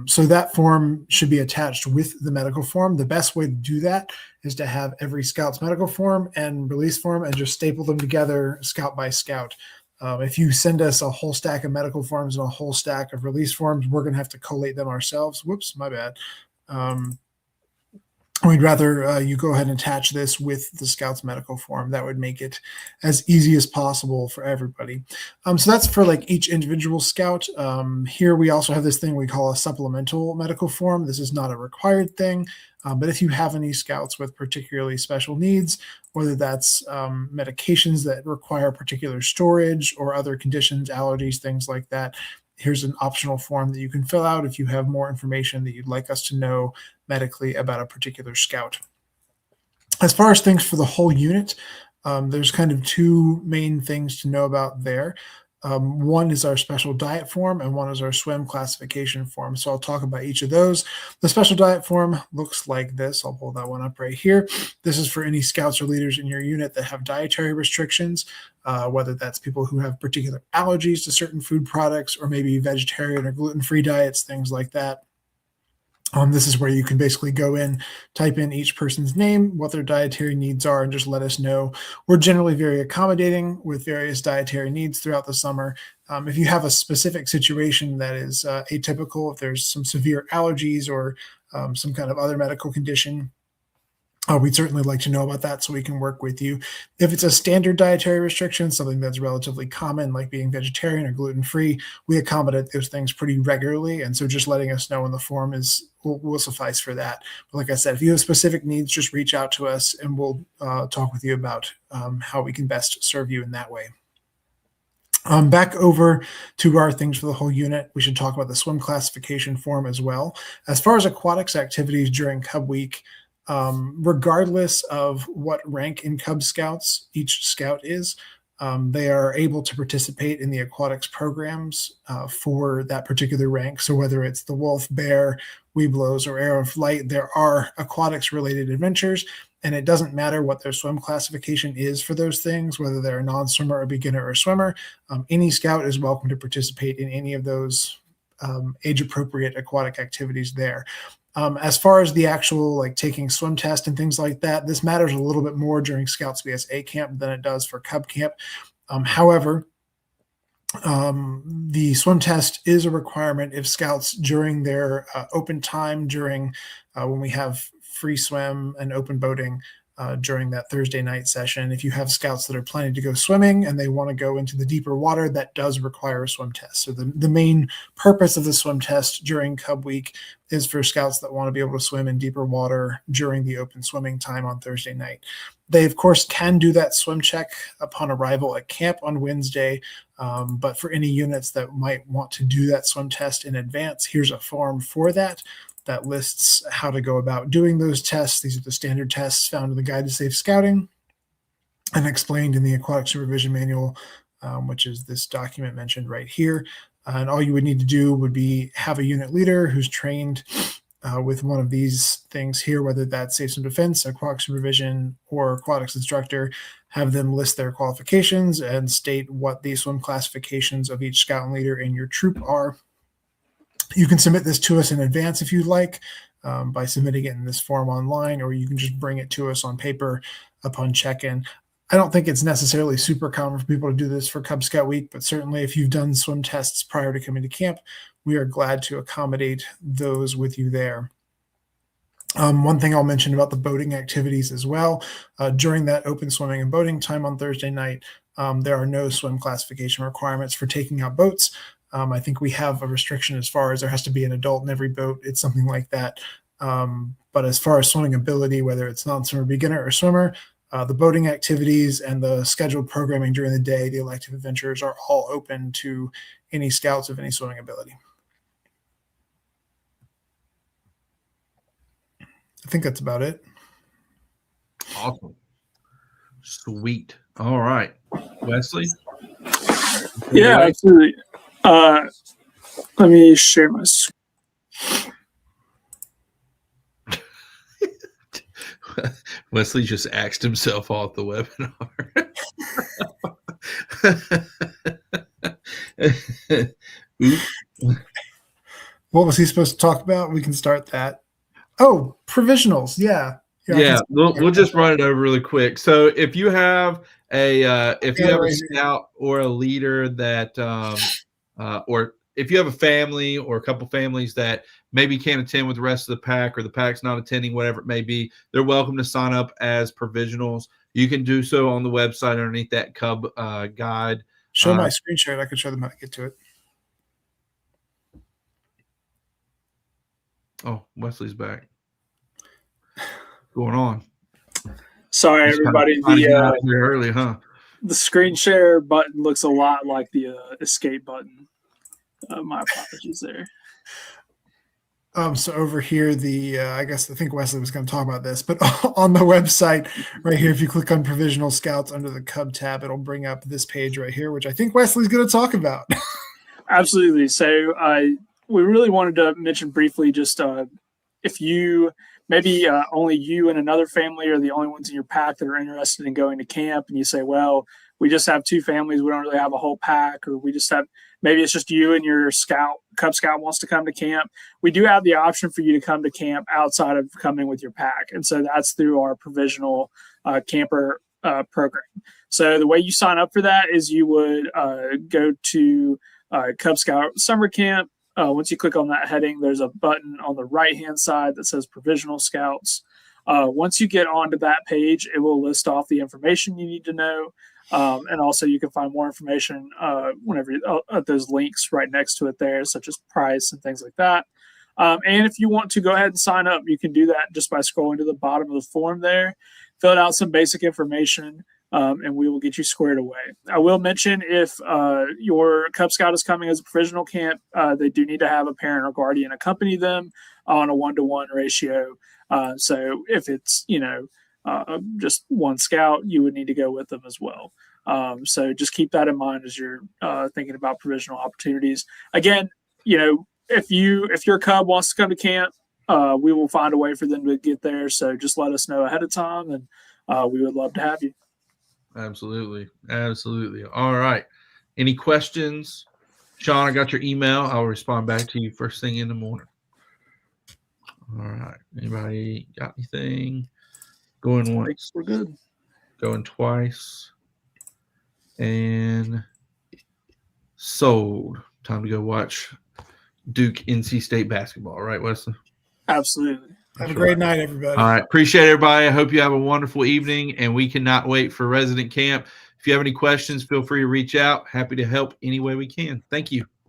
So that form should be attached with the medical form. The best way to do that is to have every scout's medical form and release form and just staple them together scout by scout. If you send us a whole stack of medical forms and a whole stack of release forms, we're going to have to collate them ourselves. Whoops, my bad. we'd rather you go ahead and attach this with the Scouts medical form. That would make it as easy as possible for everybody. So that's for like each individual Scout. Here we also have this thing we call a supplemental medical form. This is not a required thing, but if you have any Scouts with particularly special needs, whether that's medications that require particular storage or other conditions, allergies, things like that, here's an optional form that you can fill out if you have more information that you'd like us to know medically about a particular Scout. As far as things for the whole unit, there's kind of two main things to know about there. One is our special diet form and one is our swim classification form. So I'll talk about each of those. The special diet form looks like this. I'll pull that one up right here. This is for any Scouts or leaders in your unit that have dietary restrictions, whether that's people who have particular allergies to certain food products or maybe vegetarian or gluten-free diets, things like that. This is where you can basically go in, type in each person's name, what their dietary needs are, and just let us know. We're generally very accommodating with various dietary needs throughout the summer. If you have a specific situation that is atypical, if there's some severe allergies or some kind of other medical condition, we'd certainly like to know about that so we can work with you. If it's a standard dietary restriction, something that's relatively common, like being vegetarian or gluten-free, we accommodate those things pretty regularly. And so just letting us know in the form will suffice for that. But like I said, if you have specific needs, just reach out to us and we'll talk with you about how we can best serve you in that way. Back over to our things for the whole unit, we should talk about the swim classification form as well. As far as aquatics activities during Cub Week, regardless of what rank in Cub Scouts each Scout is, they are able to participate in the aquatics programs for that particular rank. So whether it's the Wolf, Bear, Webelos, or Arrow of Flight, there are aquatics related adventures, and it doesn't matter what their swim classification is for those things, whether they're a non-swimmer, a beginner, or swimmer. Any Scout is welcome to participate in any of those age-appropriate aquatic activities there. As far as the actual like taking swim test and things like that, this matters a little bit more during Scouts BSA camp than it does for Cub camp. However, the swim test is a requirement if Scouts during their open time, during when we have free swim and open boating, during that Thursday night session. If you have Scouts that are planning to go swimming and they want to go into the deeper water, that does require a swim test. So the main purpose of the swim test during Cub Week is for Scouts that want to be able to swim in deeper water during the open swimming time on Thursday night. They, of course, can do that swim check upon arrival at camp on Wednesday, but for any units that might want to do that swim test in advance, here's a form for that lists how to go about doing those tests. These are the standard tests found in the Guide to Safe Scouting and explained in the Aquatic Supervision Manual, which is this document mentioned right here. And all you would need to do would be have a unit leader who's trained with one of these things here, whether that's Safe Swim Defense, Aquatic Supervision, or Aquatics Instructor. Have them list their qualifications and state what the swim classifications of each Scout and leader in your troop are. You can submit this to us in advance if you'd like by submitting it in this form online, or you can just bring it to us on paper upon check-in. I don't think it's necessarily super common for people to do this for Cub Scout Week, but certainly if you've done swim tests prior to coming to camp, we are glad to accommodate those with you there. One thing I'll mention about the boating activities as well, during that open swimming and boating time on Thursday night, there are no swim classification requirements for taking out boats. I think we have a restriction as far as there has to be an adult in every boat. It's something like that. But as far as swimming ability, whether it's non-swimmer, beginner, or swimmer, the boating activities and the scheduled programming during the day, the elective adventures, are all open to any Scouts of any swimming ability. I think that's about it. Awesome. Sweet. All right. Wesley? Yeah, absolutely. Let me share my screen. Wesley just axed himself off the webinar. What was he supposed to talk about? We can start that. Oh, provisionals. Yeah. Yeah, we'll just run it over really quick. So if you have a Scout or a leader that or if you have a family or a couple families that maybe can't attend with the rest of the pack, or the pack's not attending, whatever it may be, they're welcome to sign up as provisionals. You can do so on the website underneath that Cub guide. Show my screen share. I can show them how to get to it. Oh, Wesley's back. What's going on? Sorry, everybody. Early, huh? The screen share button looks a lot like the escape button. My apologies there. So over here, I think Wesley was going to talk about this, but on the website right here, if you click on Provisional Scouts under the Cub tab, it'll bring up this page right here, which I think Wesley's going to talk about. Absolutely. So we really wanted to mention briefly, just if you maybe only you and another family are the only ones in your pack that are interested in going to camp, and you say, well, we just have 2 families, we don't really have a whole pack, or we just have, maybe it's just you and your Cub Scout wants to come to camp. We do have the option for you to come to camp outside of coming with your pack. And so that's through our provisional camper program. So the way you sign up for that is you would go to Cub Scout Summer Camp. Once you click on that heading, there's a button on the right-hand side that says Provisional Scouts. Once you get onto that page, it will list off the information you need to know. And also you can find more information whenever those links right next to it there, such as price and things like that. And if you want to go ahead and sign up, you can do that just by scrolling to the bottom of the form there, fill out some basic information, and we will get you squared away. I will mention, if your Cub Scout is coming as a provisional camp, they do need to have a parent or guardian accompany them on a 1-to-1 ratio. So if it's, just one scout, you would need to go with them as well. So just keep that in mind as you're thinking about provisional opportunities. Again, if your Cub wants to come to camp, we will find a way for them to get there. So just let us know ahead of time, and we would love to have you. Absolutely. All right. Any questions? Sean, I got your email. I'll respond back to you first thing in the morning. All right. Anybody got anything? Going once. We're good. Going twice. And sold. Time to go watch Duke NC State basketball. All right, Wesley? Absolutely. Have a great night, everybody. All right. Appreciate everybody. I hope you have a wonderful evening, and we cannot wait for Resident Camp. If you have any questions, feel free to reach out. Happy to help any way we can. Thank you.